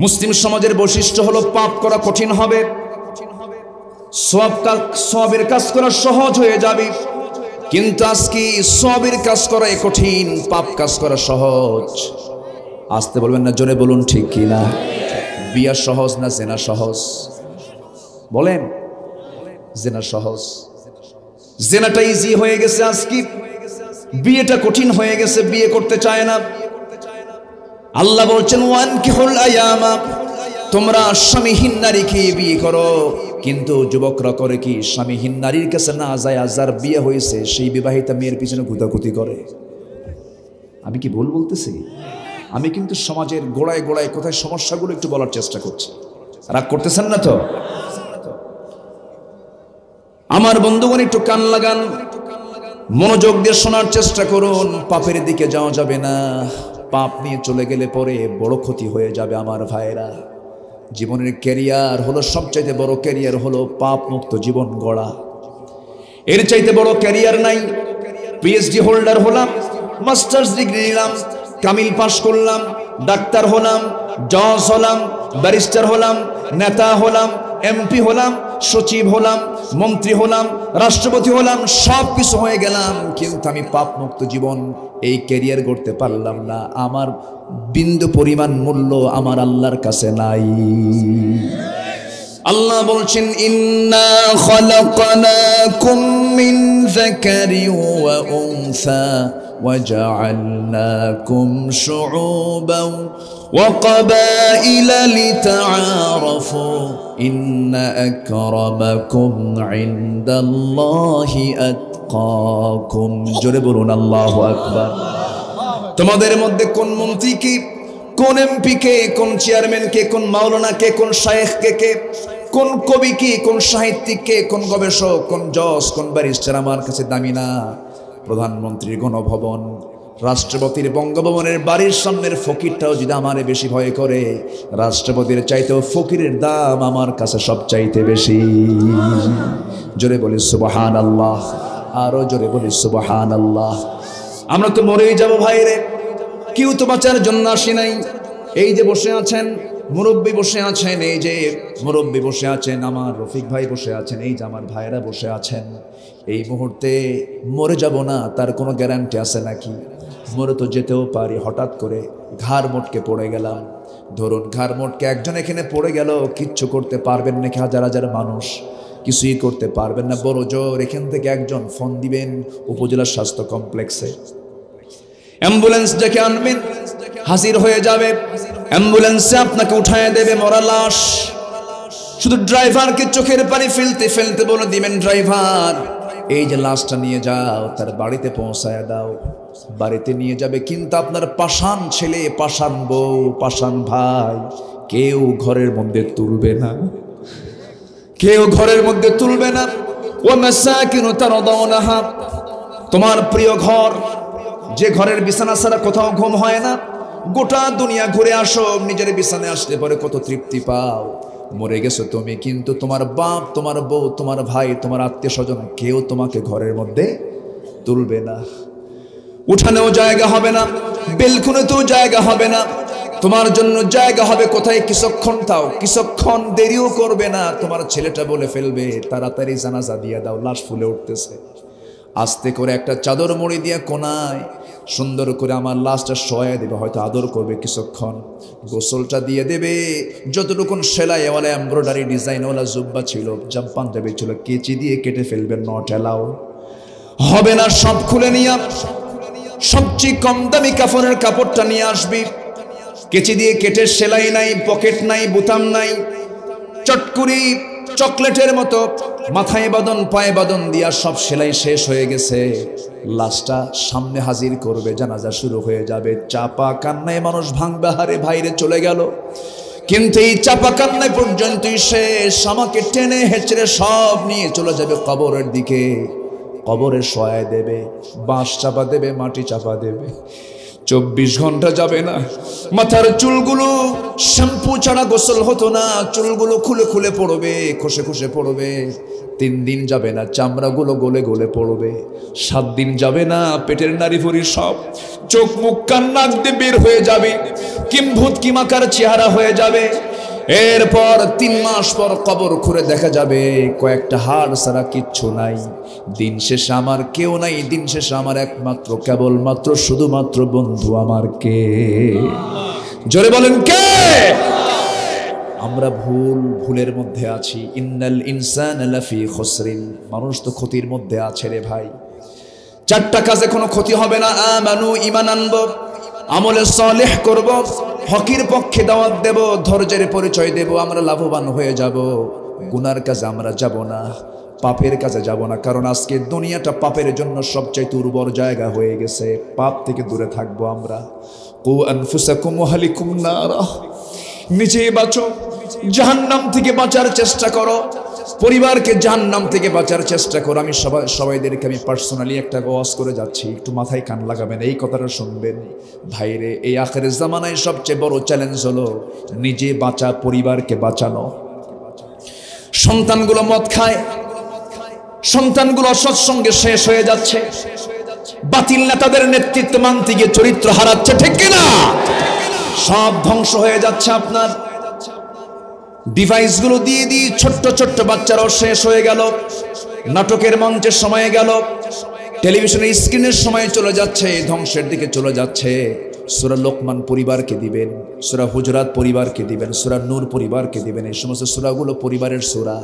মুসলিম সমাজের বৈশিষ্ট্য হলো পাপ করা কঠিন হবে, সওয়াবের কাজ করা সহজ হয়ে যাবে। কিন্তু আজকে সওয়াবের কাজ করা কঠিন, পাপ কাজ করা সহজ। আসতে বলবেন না, জোরে বলুন ঠিক কি না? বিয়া সহজ না জেনা সহজ? বলেন। জেনা সহজ, জেনাটা ইজি হয়ে গেছে আজকে, বিয়েটা কঠিন হয়ে গেছে, বিয়ে করতে চায় না। আল্লাহ বলছেন ওয়ানকিহুল আয়ামা, তোমরা স্বামীহীন নারীকে বিয়ে করো। কিন্তু যুবকরা করে কি? স্বামীহীন নারীর কাছে না যায়, যার বিয়ে হয়েছে সেই বিবাহিতা মেয়ের পিছনে ঘুতাঘুতি করে। আমি কি ভুল বলতেছি? আমি কিন্তু সমাজের গোড়ায় গোড়ায় কোথায় সমস্যাগুলো একটু বলার চেষ্টা করছি, রাগ করতেছেন না তো? আমার বন্ধুগণ একটু কান লাগান, মনোযোগ দিয়ে শোনার চেষ্টা করুন। পাপের দিকে যাওয়া যাবে না, পাপ নিয়ে চলে গেলে পরে বড় ক্ষতি হয়ে যাবে আমার ভাইয়েরা। জীবনের ক্যারিয়ার হলো সবচাইতে বড় ক্যারিয়ার হলো পাপ মুক্ত জীবন গড়া। এর চাইতে বড় ক্যারিয়ার নাই। পিএইচডি হোল্ডার হলাম, মাস্টার্স ডিগ্রি নিলাম, কামিল পাস করলাম, ডাক্তার হলাম, জজ হলাম, ব্যারিস্টার হলাম, নেতা হলাম, এমপি হলাম, সচিব হলাম, মন্ত্রী হলাম, রাষ্ট্রপতি হলাম, সব কিছু হয়ে গেলাম, কিন্তু আমি পাপ মুক্ত জীবন এই ক্যারিয়ার গড়তে পারলাম না। আমার বিন্দু পরিমাণ মূল্য আমার আল্লাহর কাছে নাই। আল্লাহ বলছেন, ইন্না খালাকনাকুম মিন যাকারিন ওয়া উনসা ওয়া জাআলনাকুম শুউবান ওয়া ক্বাবাইলা লিতাআরাফু ইন্না আকরামাকুম ইনদাল্লাহি আতকাকুম। জোরে বলুন আল্লাহু আকবার। তোমাদের মধ্যে কোন মন্ত্রীকে, কোন এমপিকে, কোন চেয়ারম্যানকে, কোন মাওলানাকে, কোন শায়েখকে, কোন কবিকে, কোন সাহিত্যিককে, কোন গবেষক, কোন জজ, কোন ব্যারিস্টার আমার কাছে দামি না। প্রধানমন্ত্রীর গণভবন, রাষ্ট্রপতির বঙ্গভবনের বাড়ির সামনের ফকিরটাও যদি আমারে বেশি ভয় করে, রাষ্ট্রপতির চাইতেও ফকিরের দাম আমার কাছে সব চাইতে বেশি। জোরে বলি সুবহানাল্লাহ, আরো জোরে বলি সুবহানাল্লাহ। আমরা তো মরেই যাব ভাইরে, কেউ তো বাঁচার জন্য আসি নাই। এই যে বসে আছেন মুরব্বী, বসে আছেন, এই যে মুরব্বী বসে আছেন, আমার রফিক ভাই বসে আছেন, এই যে আমার ভাইরা বসে আছেন, এই মুহূর্তে মরে যাব না তার কোনো গ্যারান্টি আছে নাকি? মরে তো যেতেও পারি। হঠাৎ করে ঘাড় মোটকে পড়ে গেলাম, ধরুন ঘাড় মোটকে একজন এখানে পড়ে গেল, কিচ্ছু করতে পারবেন নাকি? হাজার হাজার মানুষ কিছুই করতে পারবেন না। বড় জোর এখান থেকে একজন ফোন দিবেন উপজেলা স্বাস্থ্য কমপ্লেক্সে, অ্যাম্বুলেন্স ডেকে আনবেন, হাজির হয়ে যাবে, অ্যাম্বুলেন্সে আপনাকে উঠায় দেবে মরা লাশ। শুধু ড্রাইভারকে চোখের পানি ফেলতে ফেলতে বলে দিবেন, ড্রাইভার এই যে লাশটা নিয়ে যাও, তার বাড়িতে পৌঁছায় দাও। বাড়িতে নিয়ে যাবে, কিন্তু আপনার পাষাণ ছেলে, পাষাণ বউ, পাষাণ ভাই কেউ ঘরের মধ্যে তুলবে না, কেউ ঘরের মধ্যে তুলবে না। ওয়া মাসাকিনু তারদাউনাহা, তোমার প্রিয় ঘর, যে ঘরের বিছানা ছাড়া কোথাও ঘুম হয় না, গোটা দুনিয়া ঘুরে আসো, নিজের বিছানায় আসলে পরে কত তৃপ্তি পাও। মরে গেছো তুমি, কিন্তু তোমার বাপ, তোমার বউ, তোমার ভাই, তোমার আত্মীয় স্বজন কেউ তোমাকে ঘরের মধ্যে তুলবে না। উঠানেও জায়গা হবে না, বেলকুনিতেও জায়গা হবে না, তোমার জন্য জায়গা হবে কোথায়? কিছুক্ষণ তাও, কিছুক্ষণ দেরিও করবে না। তোমার ছেলেটা বলে ফেলবে, তাড়াতাড়ি জানাজা দিয়ে দাও, লাশ ফুলে উঠতেছে। আস্তে করে একটা চাদর মুড়ি দিয়ে কোনায় সুন্দর করে আমার লাশটা শোয়া দেবে, হয়তো আদর করবে কিছুক্ষণ, গোসলটা দিয়ে দেবে। যতটুকুন সেলাইওয়ালা এমব্রয়ডারি ডিজাইনওয়ালা জুব্বা ছিল, পাঞ্জাবি ছিল, কেচি দিয়ে কেটে ফেলবেন, নট এলাও হবে না। সব খুলে নিয়ে সবচেয়ে কম দামি কাফনের কাপড়টা নিয়ে আসবি, কেচি দিয়ে কেটে, সেলাই নাই, পকেট নাই, বোতাম নাই, চটকুরি চকলেটের মতো মাথায় বাঁধন, পায়ে বাঁধন দিয়া সব সেলাই শেষ হয়ে গেছে। লাশটা সামনে হাজির করবে, জানাজা শুরু হয়ে যাবে। চাপা কান্নায় মানুষ ভাঙবে, হারে ভাইরে চলে গেল। কিন্তু এই চাপা কান্নায় পর্যন্তই শেষ। আমাকে টেনে হেঁচড়ে সব নিয়ে চলে যাবে কবরের দিকে, কবরে শোয়ায় দেবে, বাঁশ চাপা দেবে, মাটি চাপা দেবে। 24 ঘন্টা যাবে না, মাথার চুলগুলো শ্যাম্পু ছাড়া গোসল হতো না, চুলগুলো খুলে খুলে পড়বে, খসে খসে পড়বে। 3 দিন যাবে না, চামড়াগুলো গলে গলে পড়বে। 7 দিন যাবে না, পেটের নাড়ি ভুঁড়ি সব চোখ মুখ কান নাক দিয়ে বের হয়ে যাবে, কিম্ভূত কিমাকার চেহারা হয়ে যাবে। এরপর 3 মাস পর কবর খুঁড়ে দেখা যাবে কয়েকটা হাড় ছাড়া কিচ্ছু নাই। দিন শেষে আমার কেউ নাই, দিন শেষে আমার একমাত্র কেবলমাত্র শুধুমাত্র বন্ধু আমার কে? জোরে বলেন কে? আমরা ভুলের মধ্যে আছি। ইন্নাল ইনসানা লাফি খুসরিন, মানুষ তো ক্ষতির মধ্যে আছে রে ভাই। 4টা কাজে কোনো ক্ষতি হবে না। আমানু, ঈমান আনব, আমলে সালেহ করব, হকের পক্ষে দাওয়াত দেব, ধৈর্যের পরিচয় দেব, আমরা লাভবান হয়ে যাব। গুনার কাজে আমরা যাব না, পাপের কাজে যাব না, কারণ আজকে দুনিয়াটা পাপের জন্য সবচেয়ে উর্বর জায়গা হয়ে গেছে। পাপ থেকে দূরে থাকবো আমরা। কু আনফুসাকুম ওয়া আহলিকুম নারা, নিজে বাঁচো, জাহান্নাম থেকে বাঁচার চেষ্টা করো। পরিবারকে জাহান্নাম থেকে বাঁচার চেষ্টা করো। আমি সবাইদেরকে আমি পার্সোনালি একটা ওয়াজ করে যাচ্ছি, একটু মাথায় কান লাগাবেন, এই কথাটা শুনবেন। ভাইরে, এই আখিরের জামানায় সবচেয়ে বড় চ্যালেঞ্জ হলো নিজে বাঁচা, পরিবারকে বাঁচানো। সন্তানগুলো মদ খায়, সন্তানগুলো সৎসঙ্গে শেষ হয়ে যাচ্ছে, বাতিল নেতাদের নেতৃত্ব মানতে গিয়ে চরিত্র হারাচ্ছে, ঠিক কিনা? সব ধ্বংস হয়ে যাচ্ছে। আপনার ডিভাইসগুলো দিয়ে দিয়ে ছোট্ট ছোট্ট বাচ্চারাও শেষ হয়ে গেল। নাটকের মঞ্চের সময় গেল, টেলিভিশনের স্ক্রিনের সময় চলে যাচ্ছে, ধ্বংসের দিকে চলে যাচ্ছে। সূরা লোকমান পরিবারকে দিবেন, সূরা হুজরাত পরিবারকে দিবেন, সূরা নূর পরিবারকে দিবেন। এই সমস্ত সূরাগুলো পরিবারের সূরা।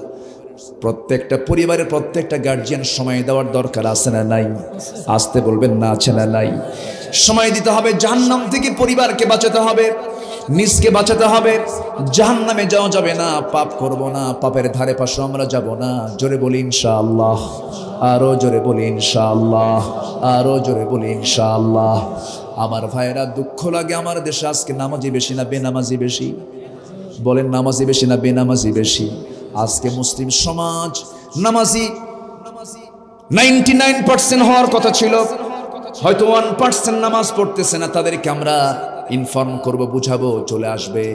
প্রত্যেকটা পরিবারের প্রত্যেকটা গার্জিয়ান সময় দেওয়ার দরকার আছে না নাই? আসতে বলবেন না, আছে না নাই? সময় দিতে হবে। জাহান্নাম থেকে পরিবারকে বাঁচাতে হবে, নিজকে বাঁচাতে হবে। জাহান্নামে যাওয়া যাবে না, পাপ করব না, পাপের ধারে পাশে আমরা যাব না। জোরে বলি ইনশাআল্লাহ, আরো জোরে বলি ইনশাআল্লাহ, আরো জোরে বলি ইনশাআল্লাহ। আমার ভাইয়েরা, দুঃখ লাগে আমার দেশে আজকে নামাজি বেশি না বেনামাজি বেশি? বলেন, নামাজি বেশি না বেনামাজি বেশি? আজকে মুসলিম সমাজ নামাজি 99% হওয়ার কথা ছিল, হয়তো 1% নামাজ পড়তেছে না। তাদেরকে আমরা ইনফর্ম করব, বুঝাবো, চলে আসবে।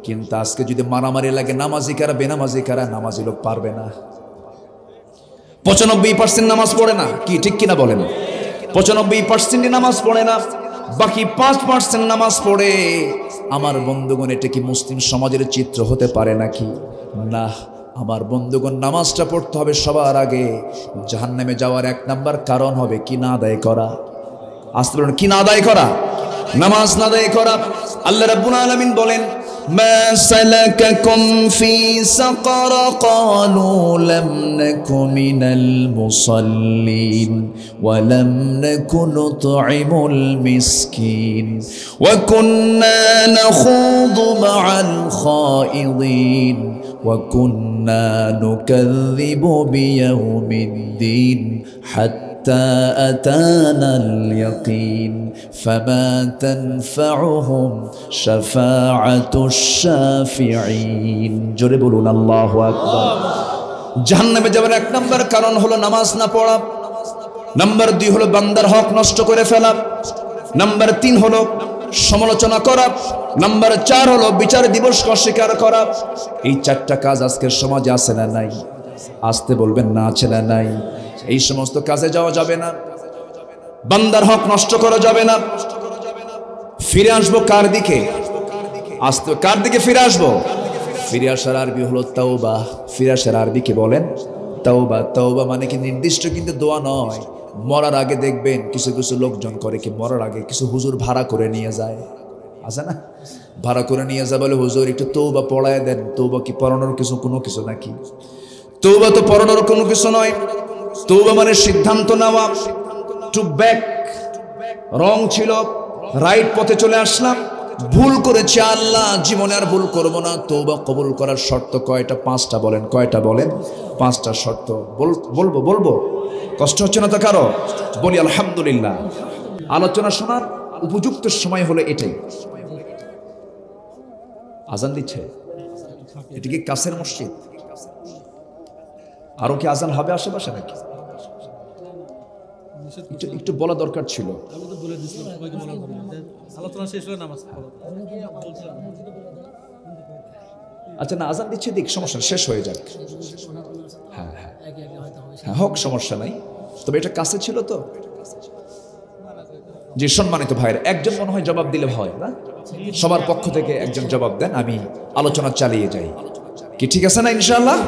কিন্তু আজকে যদি মারামারি লাগে নামাজি কারা বেনামাজি কারা, নামাজি লোক পারবে না। 95% নামাজ পড়ে না, কি ঠিক কিনা বলেন? 95% নামাজ পড়ে না, বাকি 5% নামাজ পড়ে। আমার বন্ধুগণ, এটা কি মুসলিম সমাজের চিত্র হতে পারে নাকি? না। আমার বন্ধুগণ, নামাজটা পড়তে হবে সবার আগে। জাহান্নামে যাওয়ার 1 নাম্বার কারণ হবে কি না আদায় করা। আসতে বলুন, কি না আদায় করা? নামাজ না আদায় করা। আল্লাহ রাব্বুল আলামিন বলেন, মা সালাকাকুম ফি সাকার ক্বালু লাম নাকু মিনাল মুসাল্লিন ওয়া লাম নাকু নুতঈমুল মিসকিন ওয়া কুন্না নাখুদু মা'আল খাইদিন ওয়া কুন্না নুকাযযিবু বিয়াউমিদ্দিন হাত্তা আতানাল ইয়াকিন ফামা তানফাউহুম শাফাআতুশ শাফিঈন। জোরে বলুন আল্লাহু আকবার। জাহান্নামে যাওয়ার 1 নাম্বার কারণ হলো নামাজ না পড়া। নাম্বার 2 হলো বান্দার হক নষ্ট করে ফেলা। নাম্বার 3 হলো সমালোচনা করা। নাম্বার 4 হলো বিচার দিবসকে অস্বীকার করা। এই 4টা কাজ আজকের সমাজে আছে না নাই? আসতে বলবেন না, আছে না নাই? এই সমস্ত কাজে যাওয়া যাবে না, বান্দার হক নষ্ট করা যাবে না। ফিরে আসবো কার দিকে? আসতে কার দিকে ফিরে আসবো? ফিরে আসার আরবি হলো তাওবা। ফিরে আসার আরবি কি বলেন? তাওবা। তাওবা মানে কি নির্দিষ্ট কিন্তু দোয়া নয়। মরার আগে দেখবেন কিছু কিছু লোকজন করে কি, মরার আগে কিছু হুজুর ভাড়া করে নিয়ে যায়, আছে না? ভাড়া করে নিয়ে যায়, বলে হুজুর একটু তওবা পড়ায় দেন। তওবা কি পড়ানোর কোনো কিছু নাকি? তওবা তো পড়ানোর কোনো কিছু নয়। তওবা মানে সিদ্ধান্ত নেওয়া, টু ব্যাক। রং ছিল, রাইট পথে চলে আসলাম, ভুল করেছি, আল্লাহ জীবনে আর ভুল করব না। তওবা কবুল করার শর্ত কয়টা? 5টা। বলেন কয়টা? বলেন 5টা শর্ত। বলবো কষ্ট হচ্ছে না তো কারো? বলি আলহামদুলিল্লাহ। আলোচনা শোনার উপযুক্ত সময় হলো এটাই। আজান দিচ্ছে, এটা কি কাছের মসজিদ? আরো কি আজান হবে আশেপাশে নাকি? একটু বলা দরকার ছিল। আচ্ছা না, আজান দিচ্ছে দিক, সমস্যা শেষ হয়ে যাক। হ্যাঁ হ্যাঁ হ্যাঁ, হোক, সমস্যা নাই। তবে এটা কাছে ছিল তো। যে সম্মানিত ভাইয়ের, একজন মনে হয় জবাব দিলে হয় না? সবার পক্ষ থেকে একজন জবাব দেন, আমি আলোচনা চালিয়ে যাই। কি ঠিক আছে না ইনশাআল্লাহ?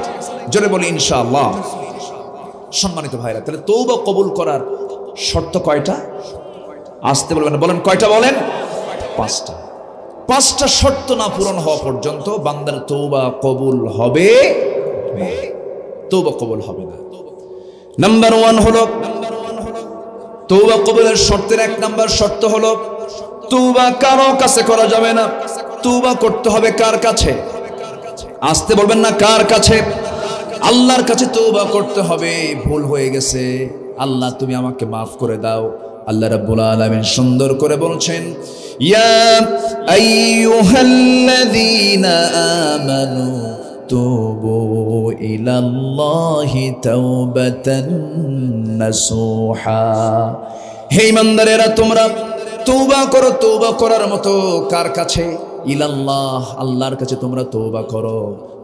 জোরে বলি ইনশাআল্লাহ। সম্মানিত ভাইরা, তাহলে তওবা কবুল করার শর্ত কয়টা? আসতে বলবেন, বলেন কয়টা? বলেন 5টা। 5টা শর্ত না পূরণ হওয়া পর্যন্ত বান্দার তওবা কবুল হবে না, তওবা কবুল হবে না। নাম্বার 1 হলো তওবা কবুলের শর্তের 1 নাম্বার শর্ত হলো তওবা কারো কাছে করা যাবে না। তওবা করতে হবে কার কাছে? আসতে বলবেন না, কার কাছে? আল্লাহর কাছে তওবা করতে হবে। ভুল হয়ে গেছে, আল্লাহ তুমি আমাকে মাফ করে দাও। আল্লাহ রাব্বুল আলামিন সুন্দর করে বলছেন, ইয়া আইয়ুহাল্লাযীনা আমানু তুবু ইলাল্লাহি তাওবাতান নাসুহা। হে ঈমানদারেরা, তোমরা তওবা করো। তওবা করার মতো কার কাছে? ইলাল্লাহ, আল্লাহর কাছে তোমরা তওবা করো।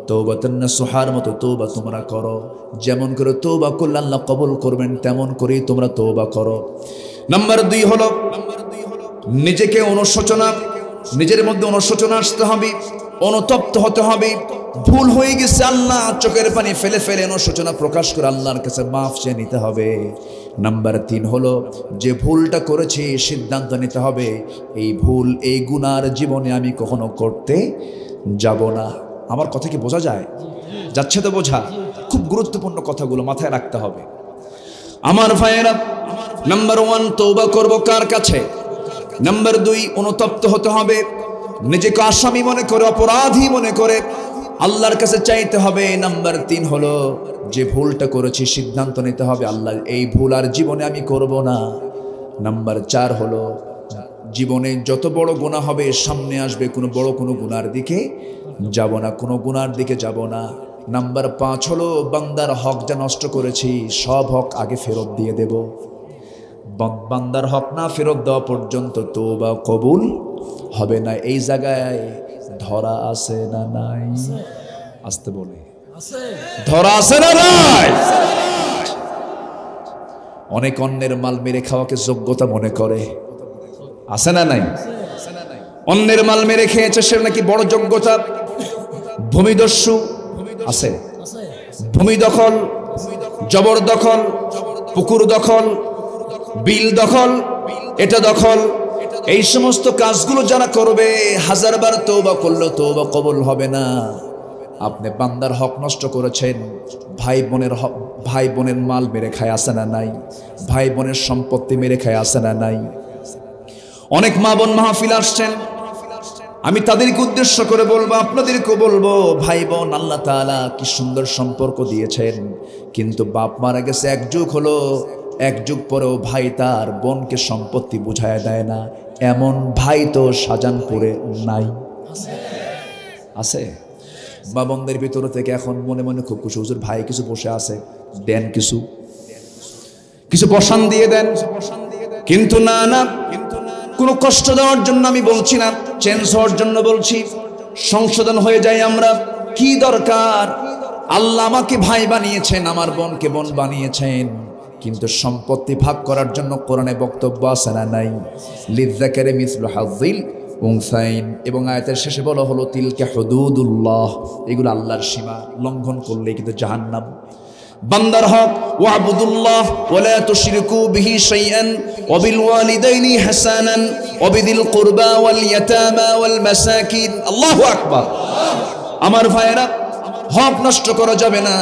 তওবাতান নাসুহার মতো তওবা তোমরা করো। যেমন করে তওবা করলে আল্লাহ কবুল করবেন, তেমন করেই তোমরা তওবা করো। নাম্বার 2 হলো নিজেকে অনুশোচনা, নিজের মধ্যে অনুশোচনা আসতে হবে, অনুতপ্ত হতে হবে। ভুল হয়ে গেছে, আল্লাহ চোখের পানি ফেলে ফেলে অনুশোচনা প্রকাশ করে আল্লাহর কাছে মাফ চেয়ে নিতে হবে। নাম্বার 3 হলো যে ভুলটা করেছি সিদ্ধান্ত নিতে হবে, এই ভুল, এই গুনার জীবনে আমি কখনো করতে যাব না। আমার কথা কি বোঝা যায়? যাচ্ছে তো বোঝা? খুব গুরুত্বপূর্ণ কথাগুলো মাথায় রাখতে হবে আমার ভাইয়েরা। নাম্বার 1 তওবা করব কার কাছে? নাম্বার 2 অনুতপ্ত হতে হবে, নিজেকে আসামি মনে করে, অপরাধী মনে করে আল্লাহর কাছে চাইতে হবে। নাম্বার 3 হলো যে ভুলটা করেছি সিদ্ধান্ত নিতে হবে, আল্লাহ এই ভুল আর জীবনে আমি করব না। নাম্বার 4 হলো জীবনে যত বড় গুনাহ হবে সামনে আসবে, কোনো বড় কোনো গুনার দিকে যাব না, কোনো গুনার দিকে যাব না। নাম্বার 5 হলো বান্দার হক যা নষ্ট করেছি সব হক আগে ফেরত দিয়ে দেব। বান্দার হক না ফেরত দেওয়া পর্যন্ত তওবা কবুল হবে না। এই জায়গায় ধরা আছে না নাই? আসতে বলে ধরা আছে না নাই? অনেক অন্যের মাল মেরে খাওয়াকে যোগ্যতা মনে করে, আছে না নাই? অন্যের মাল মেরে খেয়েছে সে নাকি বড় যোগ্যতা। ভূমিদস্যু আছে, ভূমি দখল, জবরদখল, পুকুর দখল, বিল দখল, এটা দখল, এই সমস্ত কাজগুলো যারা করবে হাজারবার তওবা করলেও তওবা কবুল হবে না। আপনি বান্দার হক নষ্ট করেছেন, ভাই বোনের মাল মেরে খায়, আছে না নাই? ভাই বোনের সম্পত্তি মেরে খায়, আছে না নাই? অনেক মা বোন মাহফিল আসছেন, আমি তাদেরকে উদ্দেশ্য করে বলবো, আপনাদেরকেও বলবো, ভাই বোন আল্লাহ তাআলা কি সুন্দর সম্পর্ক দিয়েছেন, কিন্তু বাপ মারা গেছে এক যুগ হলো, এক যুগ পরেও ভাই তার বোনকে সম্পত্তি বুঝায় দেয় না। এমন ভাই তো শাহজাহানপুরে নাই, আছে? বাবনদের ভিতর থেকে এখন মনে মনে খুব খুশি, হুজুর ভাই কিছু বসে আছে, দেন কিছু কিছু বসান দিয়ে দেন। কিন্তু না না, কোনো কষ্ট দেওয়ার জন্য আমি বলছি না, চেঞ্জ হওয়ার জন্য বলছি, সংশোধন হয়ে যায় আমরা। কি দরকার? আল্লাহ আমাকে ভাই বানিয়েছেন, আমার বোনকে বোন বানিয়েছেন, কিন্তু সম্পত্তি ভাগ করার জন্য কোরআনে বক্তব্য আছে না নাই? লিযযাকারি মিসলু হাযযিল উনসাইন, এবং আয়াতের শেষে বলা হলো তিলকা হুদুদুল্লাহ, এগুলো আল্লাহর সীমা, লঙ্ঘন করলে কিন্তু জাহান্নাম। বান্দার হক ওয়াবুদুল্লাহ ওয়ালা তুশরিকু বিহি শাইআন ওয়া বিল ওয়ালিদাইনি হাসানান ওয়া বিদিল কুরবা ওয়াল ইয়াতামা ওয়াল মাসাকিন। আল্লাহু আকবার। আমার ভাইয়েরা, হক নষ্ট করা যাবে না।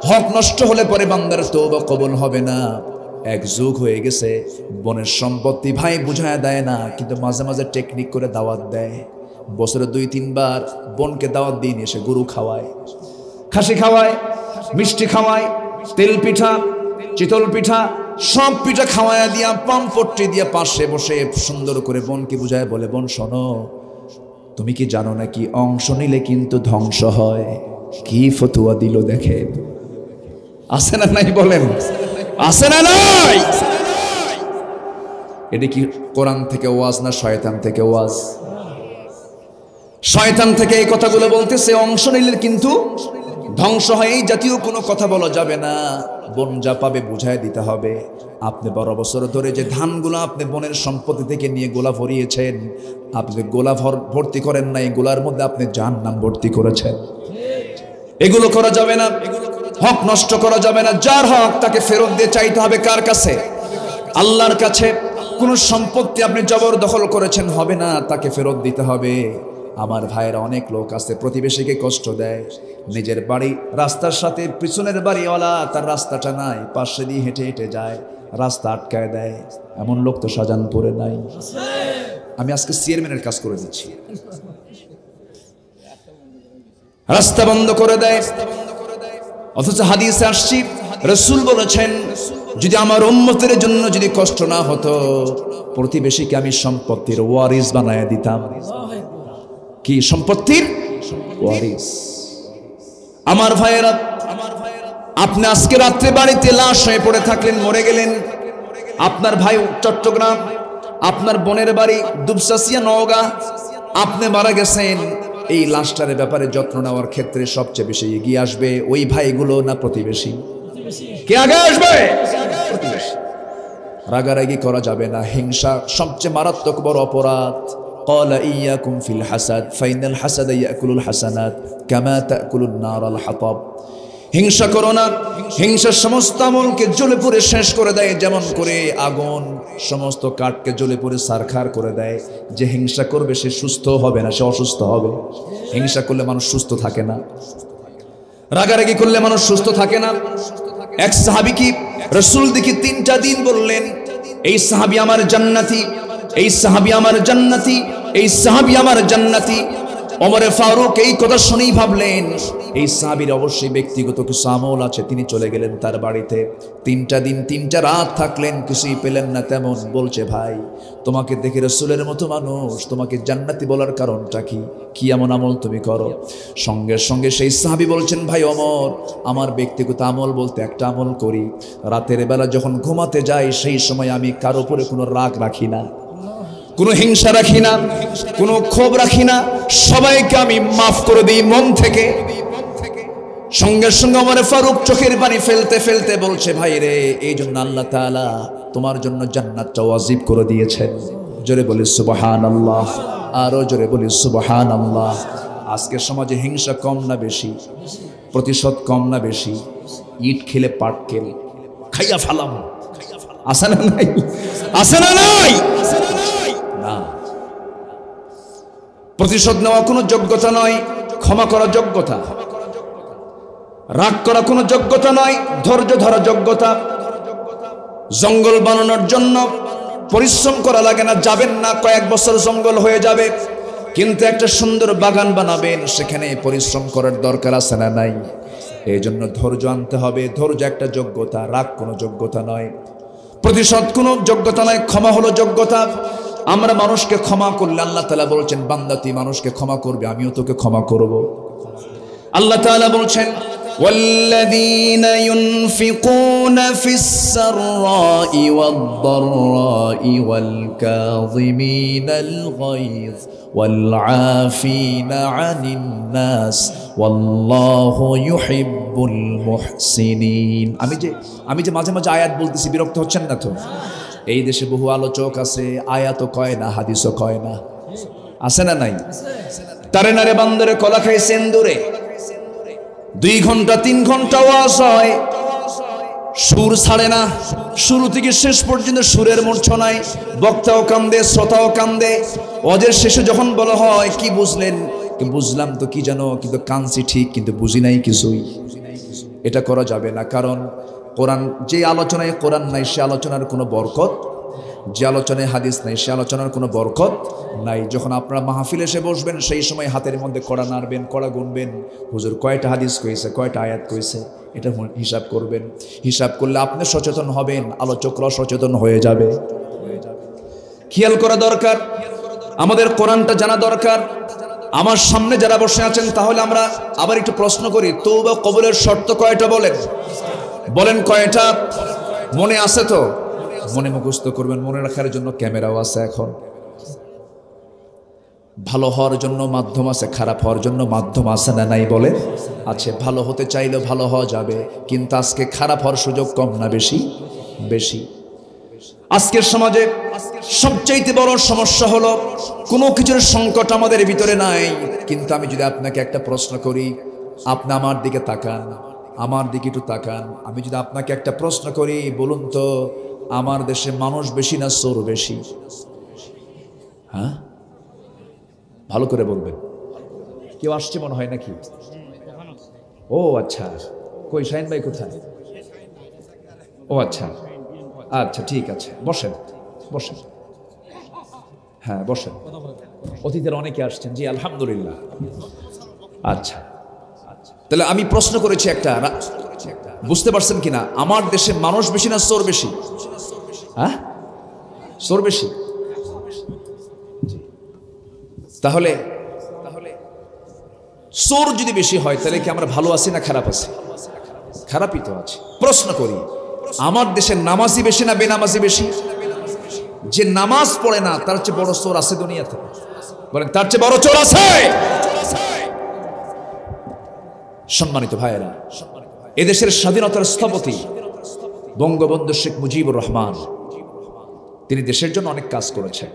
হক নষ্ট হলে পরে বান্দার তওবা কবুল হবে না। এক যুগ হয়ে গেছে বোনের সম্পত্তি ভাই বুঝায় দেয় না, কিন্তু মাঝে মাঝে টেকনিক করে দাওয়াত দেয়। বছরে 2-3 বার বোনকে দাওয়াত দিয়ে এসে গরু খাওয়ায়, খাসি খাওয়ায়, মিষ্টি খাওয়ায়, তেল পিঠা, চিতল পিঠা, সব পিঠা খাওয়ায় দিয়া পাম্পট্টি দিয়া পাশে বসে সুন্দর করে বোনকে বুঝায় বলে, বোন শোনো, তুমি কি জানো নাকি অংশ নিলে কিন্তু ধ্বংস হয়? কি ফতুয়া দিল দেখে, আছে না নাই? বলেন আছে না নাই? এটা কি কোরআন থেকে ওয়াজ না শয়তান থেকে ওয়াজ? শয়তান থেকে এই কথাগুলো বলতেছে, অংশ নিলে কিন্তু ধ্বংস হয়, এই জাতীয় কোনো কথা বলা যাবে না। বোন যা পাবে বুঝায় দিতে হবে। আপনি 12 বছর ধরে যে ধানগুলো আপনি বোনের সম্পত্তি থেকে নিয়ে গোলা ভরিয়েছেন, আপনি গোলা ভর্তি করেন না, এই গোলার মধ্যে আপনি জাহান্নাম ভর্তি করেছেন। এগুলো করা যাবে না, হক নষ্ট করা যাবে না। যার হক তাকে ফেরত দিয়ে চাইতে হবে কার কাছে? আল্লাহর কাছে। কোন সম্পত্তি আপনি জবরদখল করেছেন হবে না, তাকে ফেরত দিতে হবে। আমার ভাইয়েরা, অনেক লোক আছে প্রতিবেশীকে কষ্ট দেয়, নিজের বাড়ি রাস্তার সাথে পিছনের বাড়িওয়ালা তার রাস্তাটা নাই, পাশে দিয়ে হেঁটে হেঁটে যায়, রাস্তা আটকায় দেয়। এমন লোক তো শাহজাহানপুরে নাই। আমি আজকে চেয়ারম্যানের কাজ করে দিচ্ছি, রাস্তা বন্ধ করে দেয়। অথচ হাদিসে আসছে, রাসূল বলেছেন, যদি আমার উম্মতের জন্য যদি কষ্ট না হতো, প্রতিবেশীকে আমি সম্পত্তির ওয়ারিস বানায় দিতাম। কি সম্পত্তির ওয়ারিস? আমার ভাইয়েরা, আপনি আজকে রাত্রে বাড়িতে লাশ হয়ে পড়ে থাকলেন, মরে গেলেন। আপনার ভাই চট্টগ্রাম, আপনার বোনের বাড়ি দুবসাসিয়া নওগাঁ, আপনি মারা গেছেন। এই লাশটার ব্যাপারে যত্ন নেওয়ার ক্ষেত্রে সবচেয়ে বেশি এগিয়ে আসবে ওই ভাইগুলো না প্রতিবেশী? কে আগে আসবে? প্রতিবেশী। রাগারাগি করা যাবে না। হিংসা সবচেয়ে মারাত্মক বড় অপরাধ। ক্বালা ইয়াকুম ফিল হাসাদ ফাইনাল হাসাদা ইয়াকুলুল হাসানাত কামা তাকুলুন নারাল হাতাব। হিংসা করো না। হিংসার সমস্ত আমলকে জ্বলে পুড়ে শেষ করে দেয়, যেমন করে আগুন সমস্ত কাঠকে জ্বলে পুড়ে সারখার করে দেয়। যে হিংসা করবে সে সুস্থ হবে না, সে অসুস্থ হবে। হিংসা করলে মানুষ সুস্থ থাকে না, রাগারাগি করলে মানুষ সুস্থ থাকে না। এক সাহাবী কি রাসূল দেখি 3টা দিন বললেন, এই সাহাবী আমার জান্নাতি, এই সাহাবী আমার জান্নাতি, এই সাহাবী আমার জান্নাতি। ওমরে ফারুক এই কথা শুনেই ভাবলেন এই সাহাবীর অবশ্যই ব্যক্তিগত কিছু আমল আছে। তিনি চলে গেলেন তার বাড়িতে। 3টা দিন 3টা রাত থাকলেন, কিছুই পেলেন না। তেমন বলছে, ভাই তোমাকে দেখে রাসূলের মতো মানুষ, তোমাকে জান্নাতি বলার কারণটা কি? কি এমন আমল তুমি করো? সঙ্গে সঙ্গে সেই সাহাবী বলছেন, ভাই ওমর, আমার ব্যক্তিগত আমল বলতে একটা আমল করি। রাতের বেলা যখন ঘুমাতে যাই সেই সময় আমি কারো উপরে কোনো রাগ রাখি না, কোনো হিংসা রাখি না, কোনো ক্ষোভ রাখি না, সবাইকে আমি মাফ করে দিই মন থেকে। সঙ্গে সঙ্গে ওমর ফারুক চোখের পানি ফেলতে ফেলতে বলছে, ভাই রে, এই জন্য আল্লাহ তাআলা তোমার জন্য জান্নাতটা ওয়াজিব করে দিয়েছেন। জোরে বলি সুবহানাল্লাহ, আরো জোরে বলি সুবহানাল্লাহ। আজকের সমাজে হিংসা কম না বেশি? প্রতিশোধ কম না বেশি? ইট খেলে পাটকেল খাইয়া ফালাম, আছে না নাই? আছে না নাই? না। প্রতিশোধ নেওয়া কোনো যোগ্যতা নয়, ক্ষমা করা যোগ্যতা। রাগ করা কোনো যোগ্যতা নয়, ধৈর্য ধরা যোগ্যতা। জঙ্গল বানানোর জন্য পরিশ্রম করা লাগে না, যাবেন না, কয়েক বছর জঙ্গল হয়ে যাবে। কিন্তু একটা সুন্দর বাগান বানাবেন, সেখানে পরিশ্রম করার দরকার আছে না নাই? এই জন্য ধৈর্য আনতে হবে। ধৈর্য একটা যোগ্যতা, রাগ কোনো যোগ্যতা নয়, প্রতিশোধ কোনো যোগ্যতা নয়, ক্ষমা হলো যোগ্যতা। আমরা মানুষকে ক্ষমা করলে আল্লাহ তাআলা বলছেন, বান্দা তুই মানুষকে ক্ষমা করবে, আমিও তোকে ক্ষমা করব। আল্লাহ তাআলা বলছেন, والذين ينفقون في السراء والضراء والكاظمين الغيظ والعافين عن الناس والله يحب المحسنين। আমি যে মাঝে মাঝে আয়াত বলতেছি, বিরক্ত হচ্ছেন না তো? এই দেশে বহু আলোচক আছে, আয়াতও কয় না, হাদিসও কয় না, আছে না নাই? তারে নারে বান্দরে কলা খাই সেন্দুরে, 2 ঘন্টা 3 ঘন্টা ওয়াজ হয়, সুর ছাড়ে না, শুরু থেকে শেষ পর্যন্ত সুরের মূর্ছনায়। বক্তাও কান্দে, শ্রোতাও কান্দে। ওয়াজের শেষে যখন বলা হয় কি বুঝলেন, কি বুঝলাম তো কি জানো, কিন্তু কাঁদছি ঠিক, কিন্তু বুঝি নাই কিছুই। এটা করা যাবে না, কারণ কোরআন, যে আলোচনায় কোরআন নাই সে আলোচনার কোনো বরকত, যে আলোচনায় হাদিস নাই সে আলোচনার কোনো বরকত নাই। যখন আপনারা মাহফিলে এসে বসবেন সেই সময় হাতের মধ্যে কড়া নাড়বেন, কড়া গুনবেন, হুজুর কয়টা হাদিস কইছে, কয়টা আয়াত কইছে, এটা হিসাব করবেন। হিসাব করলে আপনি সচেতন হবেন, আলোচকরাও সচেতন হয়ে যাবে। খেয়াল করা দরকার, আমাদের কোরআনটা জানা দরকার। আমার সামনে যারা বসে আছেন, তাহলে আমরা আবার একটু প্রশ্ন করি, তওবা কবুলের শর্ত কয়টা বলেন? বলেন কয়টা? মনে আছে তো? মনে মুখস্থ করবেন। মনে রাখার জন্য ক্যামেরাও আছে এখন। ভালো হওয়ার জন্য মাধ্যম আছে, খারাপ হওয়ার জন্য মাধ্যম আছে না নাই? বলে আছে। ভালো হতে চাইলেও ভালো হওয়া যাবে, কিন্তু আজকে খারাপ হওয়ার সুযোগ কম না বেশি? বেশি। আজকের সমাজে সবচাইতে বড় সমস্যা হলো কোনো কিছুর সংকট আমাদের ভিতরে নাই। কিন্তু আমি যদি আপনাকে একটা প্রশ্ন করি, আপনি আমার দিকে তাকান, আমার দিকে একটু তাকান। আমি যদি আপনাকে একটা প্রশ্ন করি, বলুন তো আমার দেশে মানুষ বেশি না চোর বেশি? হ্যাঁ, ভালো করে বলবেন। কেউ আসছে মনে হয় নাকি? ও আচ্ছা, কই শাহিন ভাই কোথায়? ও আচ্ছা আচ্ছা, ঠিক আছে, বসেন বসেন। হ্যাঁ বসেন। অতিথিরা অনেকে আসছেন। জি আলহামদুলিল্লাহ। আচ্ছা, তাহলে আমি প্রশ্ন করেছি একটা, বুঝতে পারছেন কিনা? আমার দেশে মানুষ বেশি না চোর বেশি? হ্যাঁ, চোর বেশি। তাহলে চোর যদি বেশি হয় তাহলে কি আমরা ভালো আছি না খারাপ আছি? খারাপই তো আছে। প্রশ্ন করি, আমার দেশের নামাজি বেশি না বেনামাজি বেশি? যে নামাজ পড়ে না তার চেয়ে বড় চোর আছে দুনিয়াতে? বলেন, তার চেয়ে বড় চোর আছে? সম্মানিত ভাইয়েরা, এদেশের স্বাধীনতার স্থপতি বঙ্গবন্ধু শেখ মুজিবুর রহমান, তিনি দেশের জন্য অনেক কাজ করেছেন।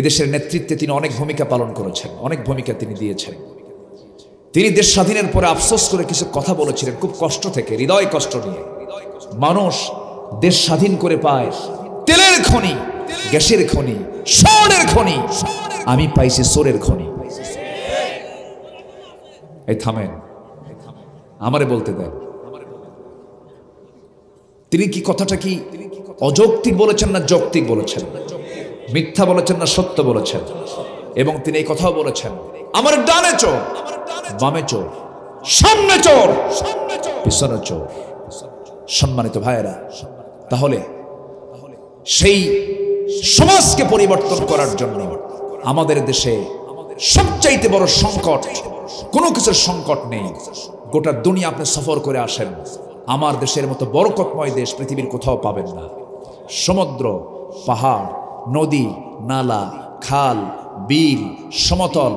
এদেশের নেতৃত্বে তিনি অনেক ভূমিকা পালন করেছেন, অনেক ভূমিকা তিনি দিয়েছেন। তিনি দেশ স্বাধীনের পরে আফসোস করে কিছু কথা বলেছিলেন, খুব কষ্ট থেকে, হৃদয় কষ্ট নিয়ে। মানুষ দেশ স্বাধীন করে পায় তেলের খনি, গ্যাসের খনি, স্বর্ণের খনি, আমি পাইছি চোরের খনি। এই থামেন, আমারে বলতে দেন। তিনি কি কথাটা কি অযৌক্তিক বলেছেন না যৌক্তিক বলেছেন? মিথ্যা বলেছেন না সত্য বলেছেন? এবং তিনি এই কথাও বলেছেন, আমার ডানে চোর, বামে চোর, সামনে চোর, পিছনে চোর। সম্মানিত ভাইয়েরা, তাহলে সেই সমাজকে পরিবর্তন করার জন্য আমাদের দেশে সবচাইতে বড় সংকট, কোনো কিছুর সংকট নেই। গোটা দুনিয়া আপনি সফর করে আসেন, আমার দেশের মতো বরকতময় দেশ পৃথিবীর কোথাও পাবেন না। সমুদ্র, পাহাড়, নদী, নালা, খাল, বিল, সমতল,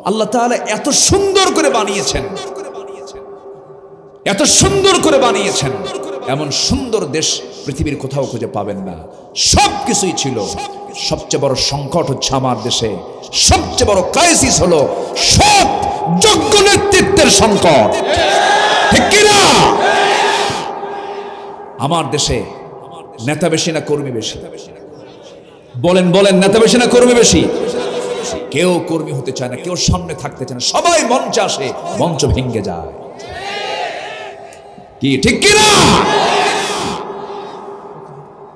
আল্লাহ তাআলা এত সুন্দর করে বানিয়েছেন, এত সুন্দর করে বানিয়েছেন, এমন সুন্দর দেশ পৃথিবীর কোথাও খুঁজে পাবেন না। সব কিছুই ছিল, সবচেয়ে বড় সংকট হচ্ছে আমার দেশে, সবচেয়ে বড় ক্রাইসিস হলো সৎ যোগ্য নেতৃত্বের সংকট। ঠিক কি না? আমার দেশে নেতা বেশি না কর্মী বেশি? বলেন বলেন, নেতা বেশি না কর্মী বেশি? কেউ কর্মী হতে চায় না, কেউ সামনে থাকতে চায় না, সবাই মঞ্চে আসে, মঞ্চ ভেঙে যায়। কি ঠিক কি না?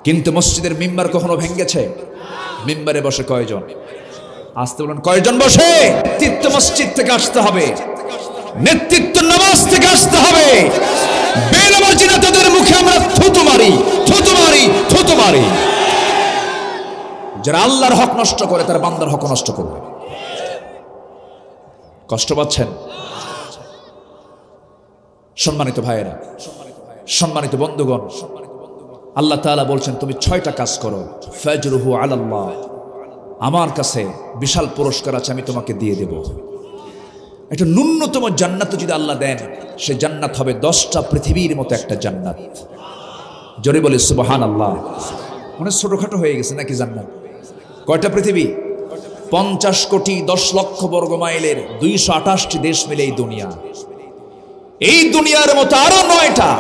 কিন্তু মসজিদের মিম্বার কখনো ভেঙেছে? মিম্বারে বসে কয়জন? আসতে বলেন, কয়জন বসে? নেতৃত্ব মসজিদ থেকে আসতে হবে, নেতৃত্ব নামাজ থেকে আসতে হবে। বেনামাজিরা তাদের মুখে আমরা থুতু মারি, থুতু মারি, থুতু মারি। যারা আল্লাহর হক নষ্ট করে তারা বান্দার হক নষ্ট করবে। কষ্ট পাচ্ছেন? সম্মানিত ভাইয়েরা, সম্মানিত বন্ধুগণ, আল্লাহ তাআলা বলছেন তুমি 6টা কাজ করো, ফাজরুহু আলাল্লাহ, আমার কাছে বিশাল পুরস্কার আছে, আমি তোমাকে দিয়ে দেব। একটা ন্যূনতম জান্নাত যদি আল্লাহ দেন, সে জান্নাত হবে 10টা পৃথিবীর মতো একটা জান্নাত। জোরে বলে সুবহানাল্লাহ। মানে ছোটখাটো হয়ে গেছে নাকি জান্নাত? কয়টা পৃথিবী? 50 কোটি 10 লক্ষ বর্গ মাইলের 228টি দেশ মিলে এই দুনিয়া। এই দুনিয়ার মতো আরো 9টা,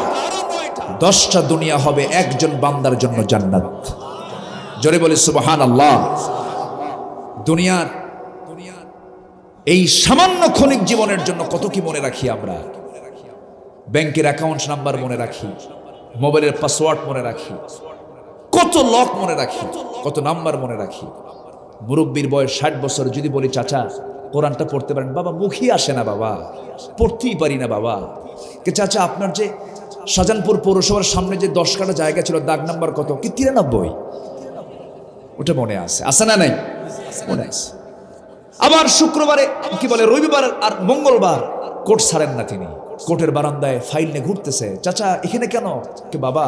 10টা দুনিয়া হবে একজন বান্দার জন্য জান্নাত। জোরে বলে সুবহানাল্লাহ। দুনিয়ার এই সামান্য ক্ষণিক জীবনের জন্য কত কি মনে রাখি আমরা। ব্যাংকের অ্যাকাউন্ট নাম্বার মনে রাখি, মোবাইলের পাসওয়ার্ড মনে রাখি, কত লক মনে রাখি, কত নাম্বার মনে রাখি। মুরব্বীর বয়স 60 বছর, যদি বলি চাচা কোরআনটা পড়তে পারেন, বাবা মুখই আসে না, বাবা পড়তেই পারি না বাবা। কে চাচা আপনার যে শাহজাহানপুর পৌরসভার সামনে যে 10 কাটা জায়গা ছিল, দাগ নাম্বার কত? কি 93? ওটা মনে আছে, আছে না নাই? মনে আছে। আবার শুক্রবারে কি বলে, রবিবার আর মঙ্গলবার কোর্ট ছাড়েন না তিনি, কোর্টের বারান্দায় ফাইল নিয়ে ঘুরতেছে। চাচা এখানে কেন? কে বাবা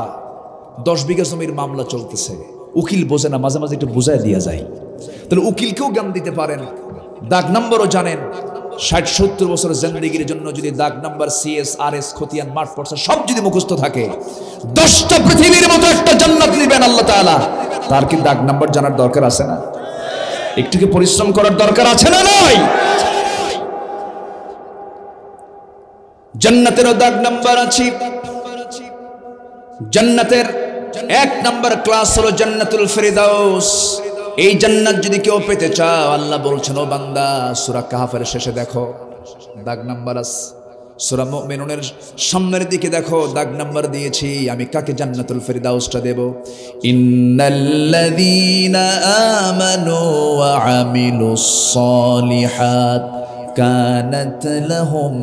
10 বিঘা জমির মামলা চলতেছে, উকিল বোঝে না, মাঝে মাঝে একটু বোঝায় দিয়া যায়। তাহলে উকিলকেও জ্ঞান দিতে পারেন, দাগ নাম্বারও জানেন। 60-70 বছরের জিন্দেগির জন্য যদি দাগ নাম্বার, সিএস, আরএস, খতিয়ান, মাঠ পড়ছে সব যদি মুখস্থ থাকে, 10টা পৃথিবীর মতো একটা জান্নাত নেবেন আল্লাহ তাআলা। তার কি দাগ নাম্বার জানার দরকার আছে না? একটু কি পরিশ্রম করার দরকার আছে না নাই? জান্নাতেরও দাগ নাম্বার আছে। জান্নাতের 1 নাম্বার ক্লাস হলো জান্নাতুল ফেরদাউস। এই জান্নাত যদি কেউ পেতে চাও, আল্লাহ বলছেন ও বান্দা, সূরা কাহফের শেষে দেখো দাগ নাম্বার আছে। সূরা মুমিনুনের সামনের দিকে দেখো দাগ নাম্বার দিয়েছি, আমি কাকে জান্নাতুল ফেরদাউসটা দেব। ইন্নাল্লাযীনা আমানু ওয়া আমিলুস সালিহাত কানাত লাহুম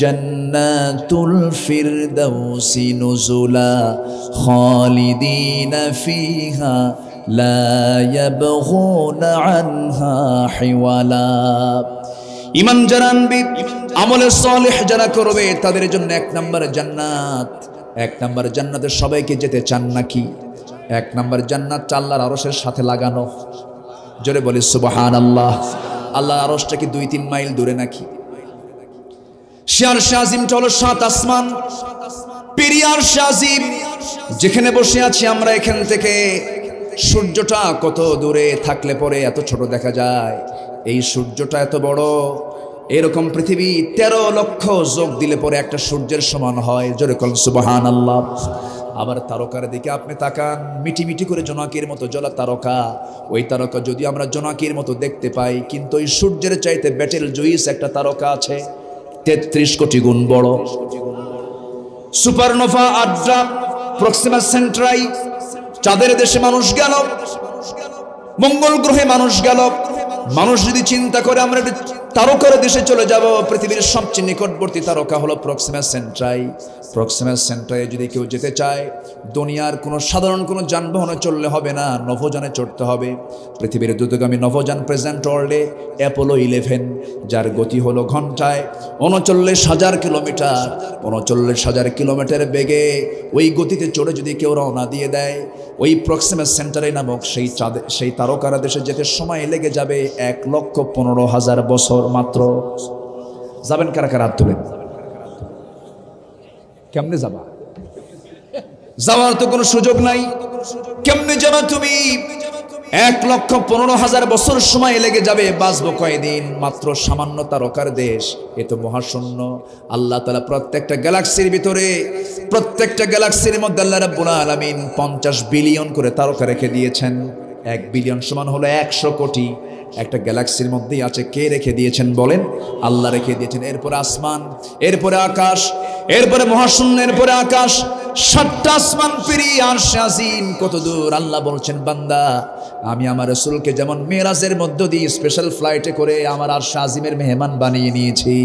জান্নাতুল ফিরদাউসি নুজুলা খালিদিনা ফিহা লা ইয়াবগুনা আনহা হিওয়ালা। ঈমান যারা আনবে, আমলে সালেহ যারা করবে, তাদের জন্য 1 নম্বর জান্নাত। 1 নম্বর জান্নাতে সবাইকে যেতে চান নাকি? 1 নম্বর জান্নাত আল্লাহর আরশের সাথে লাগানো। জোরে বলি সুবহানাল্লাহ। আল্লাহর আরশটা কি 2-3 মাইল দূরে নাকি? আরশে আজিমটা হলো 7 আসমান। পেরিয়ে আরশে আজিম যেখানে বসে আছি আমরা, এখান থেকে সূর্যটা কত দূরে থাকলে পরে এত ছোট দেখা যায়। এই সূর্যটা এত বড়, এরকম পৃথিবী 13 লক্ষ যোগ দিলে পরে একটা সূর্যের সমান হয়। জোরে বলেন সুবহানাল্লাহ। আবার তারকার দিকে আপনি তাকান, মিটি মিটি করে জোনাকির মতো জ্বলা তারকা। ওই তারকা যদি আমরা জোনাকির মতো দেখতে পাই, কিন্তু ওই সূর্যের চাইতে বেটেল জুইস একটা তারকা আছে 33 কোটি গুণ বড়। সুপারনোভা, আড্রা, প্রক্সিমা সেন্ট্রাই, চাঁদের দেশে মানুষ গেল, মঙ্গল গ্রহে মানুষ গেল। মানুষ যদি চিন্তা করে আমরা তারকার দেশে চলে যাব, পৃথিবীর সবচেয়ে নিকটবর্তী তারকা হলো প্রক্সিমা সেন্ট্রাই। প্রক্সিমা সেন্ট্রাই যদি কেউ যেতে চায়, দুনিয়ার কোনো সাধারণ কোনো যানবাহনে চললে হবে না, নভোযানে চড়তে হবে। পৃথিবীর দ্রুতগামী নভোযান প্রেজেন্ট ওয়ার্ল্ডে অ্যাপোলো 11, যার গতি হলো ঘন্টায় 39,000 কিলোমিটার। 39,000 কিলোমিটার বেগে ওই গতিতে চড়ে যদি কেউ রওনা দিয়ে দেয়, ওই প্রক্সিমা সেন্ট্রাই নামক সেই তারকারা দেশে যেতে সময় লেগে যাবে 1,15,000 বছর মাত্র। যাবেন কারা কারা? হাত তুলেন। কেমনে যাবা? যাওয়ার তো কোনো সুযোগ নাই। কেমনে যাবা তুমি? 1,15,000 বছর সময় লেগে যাবে। বাঁচবো কয়দিন? মাত্র সামান্য তারকার দেশ, এ তো মহাশূন্য। আল্লাহ তাআলা প্রত্যেকটা গ্যালাক্সির ভিতরে, প্রত্যেকটা গ্যালাক্সির মধ্যে আল্লাহ রাব্বুল আলামিন 50 বিলিয়ন করে তারকা রেখে দিয়েছেন। 1 বিলিয়ন সমান হলো 100 কোটি। একটা গ্যালাক্সির মধ্যেই আছে। কে রেখে দিয়েছেন বলেন? আল্লাহ রেখে দিয়েছেন। এরপরে আসমান, এরপরে আকাশ, এরপরে মহাশূন্য, এরপরে আকাশ। 7টা আসমান পেরিয়ে আরশে আজিম কত দূর। আল্লাহ বলছেন, বান্দা আমি আমার রাসূলকে যেমন মেরাজের মধ্য দিয়ে স্পেশাল ফ্লাইটে করে আমার আরশে আজিমের মেহমান বানিয়ে নিয়েছি,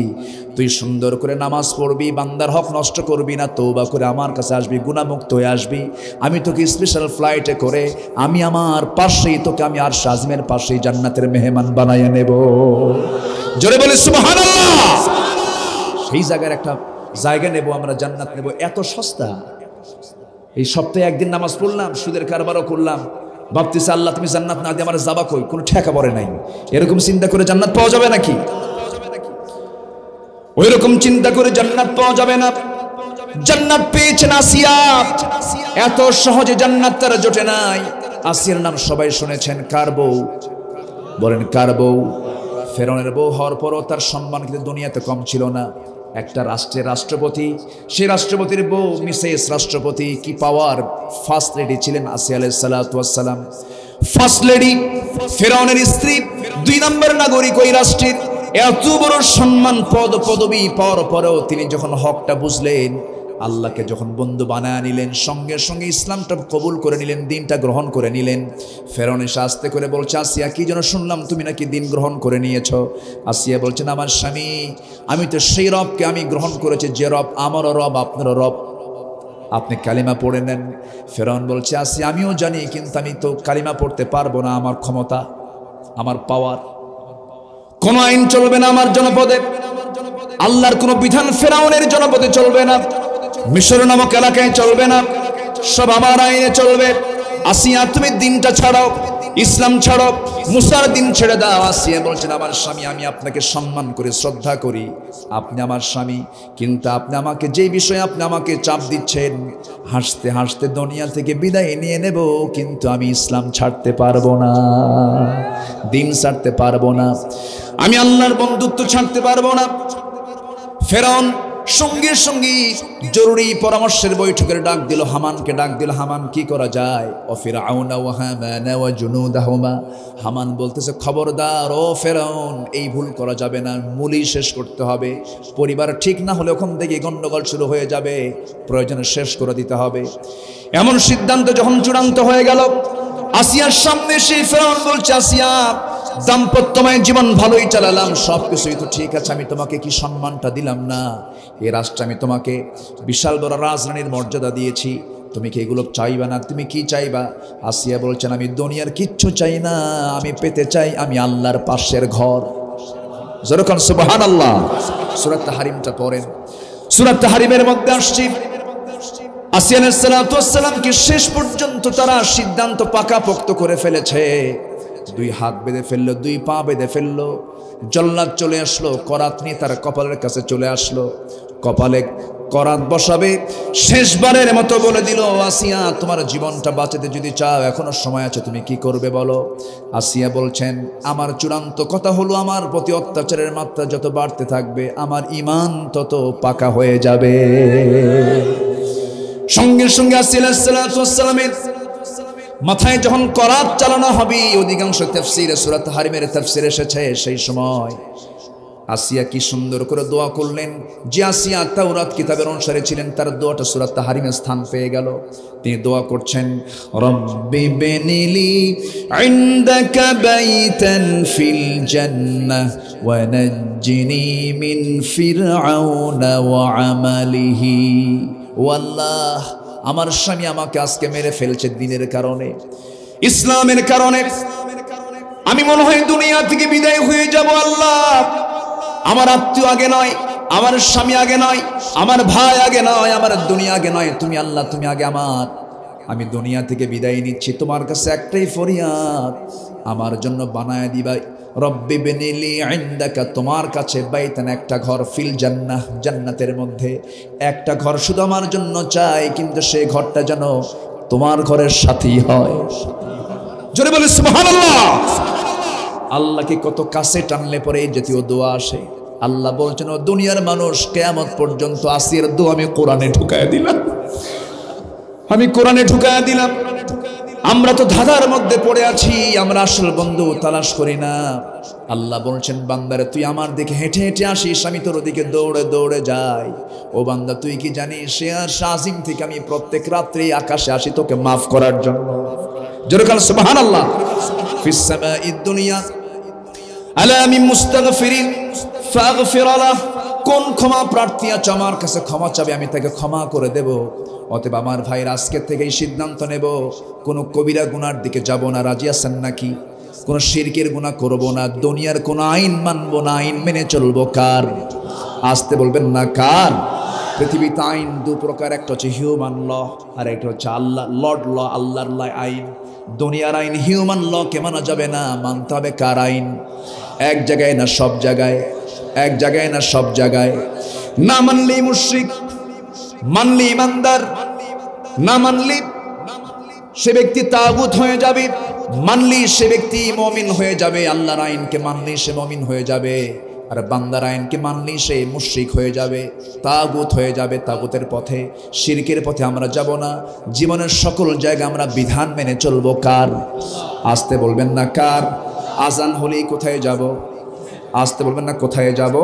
তুই সুন্দর করে নামাজ পড়বি, বান্দার হক নষ্ট করবি না, তওবা করে আমার কাছে আসবি, গুনাহমুক্ত হয়ে আসবি। আমি তোকে স্পেশাল ফ্লাইটে করে আমি আমার পাশেই তোকে আমি আরশে আজিমের পাশেই জান্নাতের মেহমান বানাইয়ে নেব। জোরে বলি সুবহানাল্লাহ। সেই জায়গার একটা জায়গা নেব আমরা, জান্নাত নেব। এত সস্তা। এই সপ্তাহে একদিন নামাজ পড়লাম, সুদের কারবারও করলাম, ভাবতেছি আল্লাহ তুমি জান্নাত না দিয়ে আমার যাবা কই? কোনো ঠেকা পড়ে নাই। এরকম চিন্তা করে জান্নাত পাওয়া যাবে নাকি? ওই রকম চিন্তা করে জান্নাত পাওয়া যাবে না। জান্নাত পেয়েছেন আসিয়া। এত সহজে জান্নাত তারা জোটে নাই। আসিয়ার নাম সবাই শুনেছেন। কার বউ? বলেন কার বউ? ফেরাউনের বউ হওয়ার পরও তার সম্মান কিন্তু দুনিয়াতে কম ছিল না। একটা রাষ্ট্রের রাষ্ট্রপতি, সেই রাষ্ট্রপতির বউ মিসেস রাষ্ট্রপতি, কি পাওয়ার! ফার্স্ট লেডি ছিলেন আসিয়া আলাইহিস সালাতু ওয়াস সালাম। ফার্স্ট লেডি, ফেরাউনের স্ত্রী, 2 নম্বর নাগরিক ওই রাষ্ট্রের। এত বড় সম্মান পদবি পাওয়ার পরেও তিনি যখন হকটা বুঝলেন, আল্লাহকে যখন বন্ধু বানায় নিলেন, সঙ্গে সঙ্গে ইসলামটা কবুল করে নিলেন, দিনটা গ্রহণ করে নিলেন। ফেরাউন এসে আস্তে করে বলছে, আসিয়া কি যেন শুনলাম তুমি নাকি দিন গ্রহণ করে নিয়েছ? আসিয়া বলছেন, আমার স্বামী, আমি তো সেই রবকে আমি গ্রহণ করেছি যে রব আমারও রব আপনারও রব, আপনি কালিমা পড়ে নেন। ফেরাউন বলছে, আসিয়া আমিও জানি, কিন্তু আমি তো কালিমা পড়তে পারবো না। আমার ক্ষমতা, আমার পাওয়ার, কোন আইন চলবে না আমার জনপদে। আল্লাহর কোন বিধান ফেরাউনের জনপদে চলবে না, মিশর নামক এলাকায় চলবে না, সব আমার আইনে চলবে। আসিয়া তুমি দিনটা ছাড়াও, ইসলাম ছাড়ো, মুসার দিন ছেড়ে দাও। আসিয়া বলছেন, আমার স্বামী, আমি আপনাকে সম্মান করি, শ্রদ্ধা করি, আপনি আমার স্বামী, কিন্তু আপনি আমাকে যে বিষয়ে আপনি আমাকে চাপ দিচ্ছেন, হাসতে হাসতে দুনিয়া থেকে বিদায় নিয়ে নেব, কিন্তু আমি ইসলাম ছাড়তে পারবো না, দিন ছাড়তে পারবো না, আমি আল্লাহর বন্ধুত্ব ছাড়তে পারবো না। ফেরাউন সঙ্গে সঙ্গে জরুরি পরামর্শের বৈঠকের ডাক দিল, হামানকে ডাক দিল। হামান, কি করা যায়? ও ফিরআউনা ওয়া হামানা ওয়া জুনুদাহুমা। হামান বলতেছে, খবরদার ও ফেরাউন, এই ভুল করা যাবে না, মূলই শেষ করতে হবে। পরিবার ঠিক না হলে ওখান থেকে গন্ডগোল শুরু হয়ে যাবে, প্রয়োজনে শেষ করে দিতে হবে। এমন সিদ্ধান্ত যখন চূড়ান্ত হয়ে গেল, আসিয়ার সামনে সেই ফেরাউন বলছে, আসিয়া, দাম্পত্যময় জীবন ভালোই চালালাম, সবকিছুই তো ঠিক আছে, আমি তোমাকে কি সম্মানটা দিলাম না? এ রাষ্ট্রে আমি তোমাকে বিশাল বড় রাজরানীর মর্যাদা দিয়েছি, তুমি কি এগুলো চাইবা না? তুমি কি চাইবা? আসিয়া বলছেন, আমি দুনিয়ার কিচ্ছু চাই না, আমি পেতে চাই আমি আল্লাহর পাশের ঘর। যখন সুবহানাল্লাহ। সূরা তাহরিমটা পড়েন। সূরা তাহরিমের মধ্যে আসছে আসিয়া আলাইহিস সালাতু ওয়াস সালামকে শেষ পর্যন্ত তারা সিদ্ধান্ত পাকাপোক্ত করে ফেলেছে। দুই হাত বেঁধে ফেললো, দুই পা বেঁধে ফেললো। জল্লাদ চলে আসলো, করাত নিয়ে তার কপালের কাছে চলে আসলো। কপালে করাত বসাবে, শেষবারের মতো বলে দিল, আসিয়া তোমার জীবনটা বাঁচাতে যদি চাও এখনো সময় আছে, তুমি কি করবে বলো। আসিয়া বলছেন, আমার চূড়ান্ত কথা হলো আমার প্রতি অত্যাচারের মাত্রা যত বাড়তে থাকবে আমার ঈমান তত পাকা হয়ে যাবে। সঙ্গে সঙ্গে আসিয়া আলাইহিস সালাতু ওয়াস সালামের মাথায় যখন করাত চালানো হবে, অধিকাংশ তাফসীরে সূরা তাহরিমের তাফসীর এসেছে, সেই সময় আসিয়া কি সুন্দর করে দোয়া করলেন। যে আসিয়া তাওরাত কিতাবের অনুসারে ছিলেন, তার দোয়াটা সূরা তাহরিমে স্থান পেয়ে গেল। তিনি দোয়া করছেন, রব্বি বিনিলি ইনদাকা বাইতান ফিল জান্নাহ ওয়া নাজ্জিনি মিন ফিরআউনা ওয়া আমালিহি। ও আল্লাহ, আমার স্বামী আমাকে আজকে মেরে ফেলছে দিনের কারণে, ইসলামের কারণে। আমি মনে হয় দুনিয়া থেকে বিদায় হয়ে যাব। আল্লাহ, আমার আত্মীয় আগে নয়, আমার স্বামী আগে নয়, আমার ভাই আগে নয়, আমার দুনিয়া আগে নয়, তুমি আল্লাহ তুমি আগে আমার। আমি দুনিয়া থেকে বিদায় নিচ্ছি, তোমার কাছে একটাই ফরিয়াদ, আমার জন্য বানায় দিবা রব্বি বিনিলি ইনদাকা, তোমার কাছে বাইতান, একটা ঘর, ফিল জান্নাহ, জান্নাতের মধ্যে একটা ঘর শুধু আমার জন্য চাই, কিন্তু সেই ঘরটা যেন তোমার ঘরের সাথী হয়। জোরে বলে সুবহানাল্লাহ। আল্লাহকে কত কাছে টানলে পরে এই জাতীয় দোয়া আসে। আল্লাহ বলছেন, ও দুনিয়ার মানুষ, কিয়ামত পর্যন্ত আসিয়ার দোয়া আমি কোরআনে ঢুকায় দিলাম, আমি কোরআনে ঢুকায় দিলাম। আমরা তো ধাঁধার মধ্যে পড়ে আছি, আমরা আসল বন্ধু তালাশ করি না। আল্লাহ বলছেন, বান্দারে তুই আমার দিকে হেঁটে হেঁটে আসিস, আমি তোর দিকে দৌড়ে দৌড়ে যাই। ও বান্দা, তুই কি জানিস সে আর শাহিম থেকে আমি প্রত্যেক রাত্রে আকাশে আসি তোকে মাফ করার জন্য। জোরে বল সুবহানাল্লাহ। ফিস সামাঈদ দুনিয়া আলা মিন মুস্তাগফিরিন ফাগফির লাহ, কোন ক্ষমা প্রার্থী আছে আমার কাছে ক্ষমা চাবে, আমি তাকে ক্ষমা করে দেব। অতএব আমার ভাইয়ের আজকে থেকেই সিদ্ধান্ত নেব, কোনো কবিরা গুনার দিকে যাব না। রাজি আছেন নাকি? কোনো শিরকের গুনাহ করব না, দুনিয়ার কোনো আইন মানব না, আইন মেনে চলবো কার? আসতে বলবেন না কার? পৃথিবীতে আইন দু প্রকার, একটা হচ্ছে হিউম্যান ল আর একটা হচ্ছে আল্লাহ লর্ড ল, আল্লাহর ল আইন। দুনিয়ার আইন হিউম্যান ল কে মানা যাবে না, মানতে হবে কার আইন? এক জায়গায় না সব জায়গায়, এক জায়গায় না সব জায়গায়। না মানলি মুশরিক, মানলি ইমানদার, না মানলি সে ব্যক্তি তাগুত হয়ে যাবে, মানলি সে ব্যক্তি মুমিন হয়ে যাবে। আল্লাহর আইনকে মানলি সে মুমিন হয়ে যাবে, আর বান্দার আইনকে মানলি সে মুশরিক হয়ে যাবে, তাগুত হয়ে যাবে। তাগুতের পথে, শিরকের পথে আমরা যাব না। জীবনের সকল জায়গায় আমরা বিধান মেনে চলবো কার? আসতে বলবেন না কার? আজান হলেই কোথায় যাব? আসতে বলবেন না কোথায় যাব?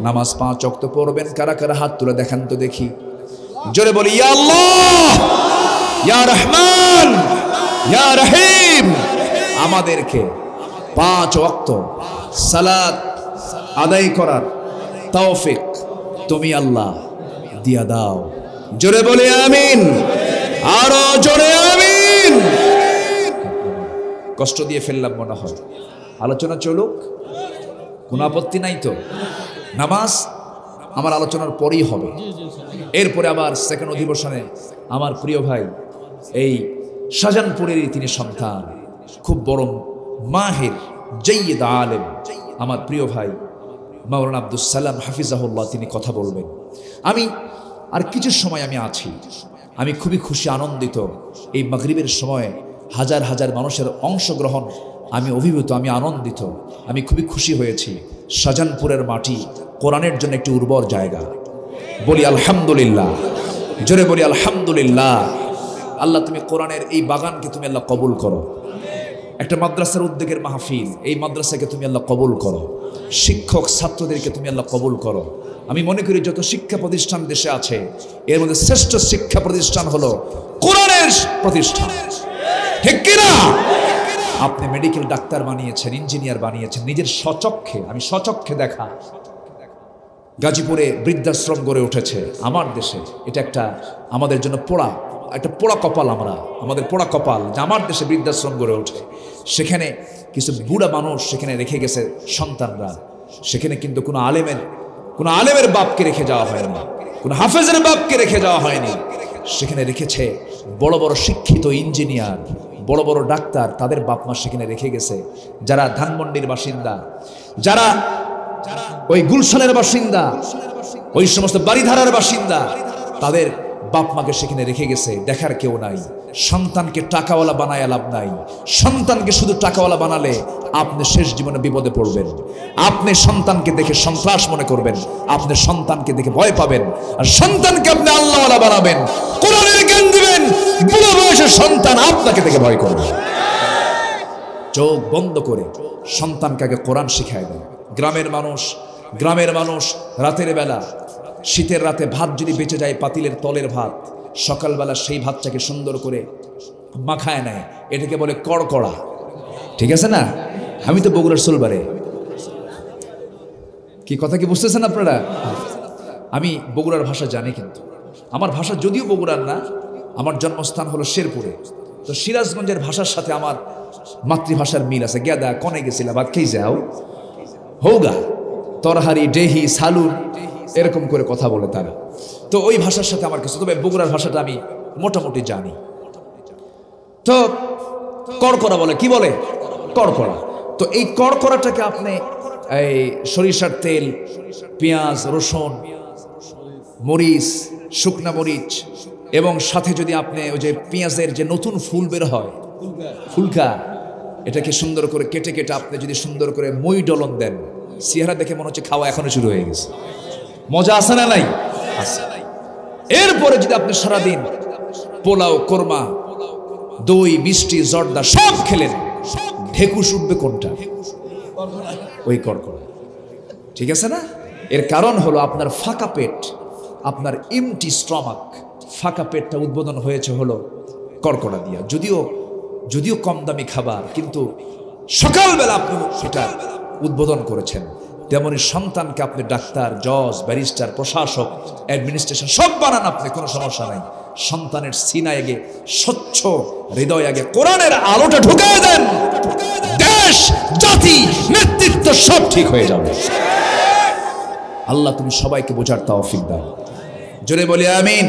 নামাজ 5 ওয়াক্ত পড়বেন। কারা কারা হাত তুলে দেখান তো দেখি। জোরে বলি, ইয়া আল্লাহ, ইয়া রহমান, ইয়া রহিম। আমাদেরকে 5 ওয়াক্ত সালাত আদায় করার তৌফিক তুমি আল্লাহ দিয়া দাও। জোরে বলি আমিন, আরো জোরে আমিন। কষ্ট দিয়ে ফেললাম মনে হয়। আলোচনা চলুক, কোনো আপত্তি নাই তো? নামাজ আমার আলোচনার পরেই হবে। এরপরে আবার সেকেন্ড অধিবেশনে আমার প্রিয় ভাই, এই শাহজাহানপুরেরই তিনি সন্তান, খুব বড় মাহির জাইয়্যিদ আলেম, আমার প্রিয় ভাই মাওলানা আব্দুস সালাম হাফিজাহুল্লাহ, তিনি কথা বলবেন। আমি আর কিছু সময় আমি আছি। আমি খুবই খুশি, আনন্দিত। এই মাগরিবের সময় হাজার হাজার মানুষের অংশগ্রহণ, আমি অভিভূত, আমি আনন্দিত, আমি খুবই খুশি হয়েছি। শাহজাহানপুরের মাটি কোরআনের জন্য একটি উর্বর জায়গা। বলি আলহামদুলিল্লাহ, জোরে বলি আলহামদুলিল্লাহ। আল্লাহ তুমি কোরআনের এই বাগানকে তুমি আল্লাহ কবুল করো। একটা মাদ্রাসার উদ্যোগের মাহফিল, এই মাদ্রাসাকে তুমি আল্লাহ কবুল করো। শিক্ষক ছাত্রদেরকে তুমি আল্লাহ কবুল করো। আমি মনে করি যত শিক্ষা প্রতিষ্ঠান দেশে আছে, এর মধ্যে শ্রেষ্ঠ শিক্ষা প্রতিষ্ঠান হলো কোরআনের প্রতিষ্ঠান, ঠিক কিনা? আপনি মেডিকেল ডাক্তার বানিয়েছেন, ইঞ্জিনিয়ার বানিয়েছেন, নিজের স্বচক্ষে, আমি স্বচক্ষে দেখা। গাজীপুরে বৃদ্ধাশ্রম গড়ে উঠেছে আমার দেশে। এটা একটা আমাদের জন্য একটা পোড়া কপাল, আমাদের পোড়া কপাল যে আমার দেশে বৃদ্ধাশ্রম গড়ে ওঠে। সেখানে কিছু বুড়া মানুষ সেখানে রেখে গেছে সন্তানরা, সেখানে কিন্তু কোনো আলেমের বাপকে রেখে যাওয়া হয়নি, কোনো হাফেজের বাপকে রেখে যাওয়া হয়নি। সেখানে রেখেছে বড় বড় শিক্ষিত ইঞ্জিনিয়ার, বড় বড় ডাক্তার, তাদের বাপ মা সেখানে রেখে গেছে। যারা ধানমন্ডির বাসিন্দা, যারা ওই গুলশানের বাসিন্দা, ওই সমস্ত বাড়িধারার বাসিন্দা, তাদের বাপ মাকে সেখানে রেখে গেছে। দেখার কেউ নাই। সন্তানকে টাকাওয়ালা বানায় লাভ নাই। সন্তানকে শুধু টাকাওয়ালা বানালে আপনি শেষ জীবনে বিপদে পড়বেন। আপনি সন্তানকে দেখে সন্ত্রাস মনে করবেন, আপনি সন্তানকে দেখে ভয় পাবেন। আর সন্তানকে আপনি আল্লাহওয়ালা বানাবেন, কোরআনের জ্ঞান দিবেন, বুড়ো বয়সের সন্তান আপনাকে দেখে ভয় করবে। চোখ বন্ধ করে সন্তানকে আগে কোরআন শিখায় দেন। গ্রামের মানুষ রাতের বেলা, শীতের রাতে ভাত যদি বেঁচে যায়, পাতিলের তলের ভাত, সকালবেলা সেই ভাতটাকে সুন্দর করে মাখায় নেয়। এটাকে বলে কড়কড়া। ঠিক আছে না? আমি তো বগুড়ার সোলবারে। কি কথা কি বুঝতেছেন আপনারা? আমি বগুড়ার ভাষা জানি, কিন্তু আমার ভাষা যদিও বগুড়ার না, আমার জন্মস্থান হলো শেরপুরে। তো সিরাজগঞ্জের ভাষার সাথে আমার মাতৃভাষার মিল আছে। গেদা কনে গেছিলা ভাত খেয়ে যাও, হৌগা, তরহারি, ডেহি, সালুন, এরকম করে কথা বলে তারা। তো ওই ভাষার সাথে আমার কিছু, তবে বগুড়ার ভাষাটা আমি মোটামুটি জানি। তো কড়কড়া বলে, কি বলে? কড়কড়া। তো এই কড়কড়াটাকে আপনি এই সরিষার তেল, পেঁয়াজ, রসুন, মরিচ, শুকনা মরিচ, এবং সাথে যদি আপনি ওই যে পেঁয়াজের যে নতুন ফুল বের হয়, ফুলকা, এটাকে সুন্দর করে কেটে কেটে আপনি যদি সুন্দর করে মই ডলন দেন, চেহারা দেখে মনে হচ্ছে খাওয়া এখনো শুরু হয়ে গেছে। মজা আছে না নাই? এরপরে যদি আপনি সারাদিন পোলাও, কোরমা, দই, মিষ্টি, জর্দা সব খেলেন, ঢেকুস উঠবে কোনটা? ওই কড়কড়া। ঠিক আছে না? এর কারণ হলো আপনার ফাঁকা পেট, আপনার এমটি স্টমাক, ফাঁকা পেটটা উদ্বোধন হয়েছে হলো কড়কড়া দিয়া। যদিও কম দামি খাবার, কিন্তু সকালবেলা আপনি সেটা উদ্বোধন করেছেন। তেমনি সন্তানকে আপনি ডাক্তার, জজ, ব্যারিস্টার, প্রশাসক, অ্যাডমিনিস্ট্রেশন সব বানান, আপনি কোনো সমস্যা নাই। সন্তানের সিনায় আগে, স্বচ্ছ হৃদয় আগে কোরআনের আলোটা ঢুকায় দেন, দেশ, জাতি, নেতৃত্ব সব ঠিক হয়ে যাবে। আল্লাহ তুমি সবাইকে বোঝার তৌফিক দাও। জোরে বলি আমিন।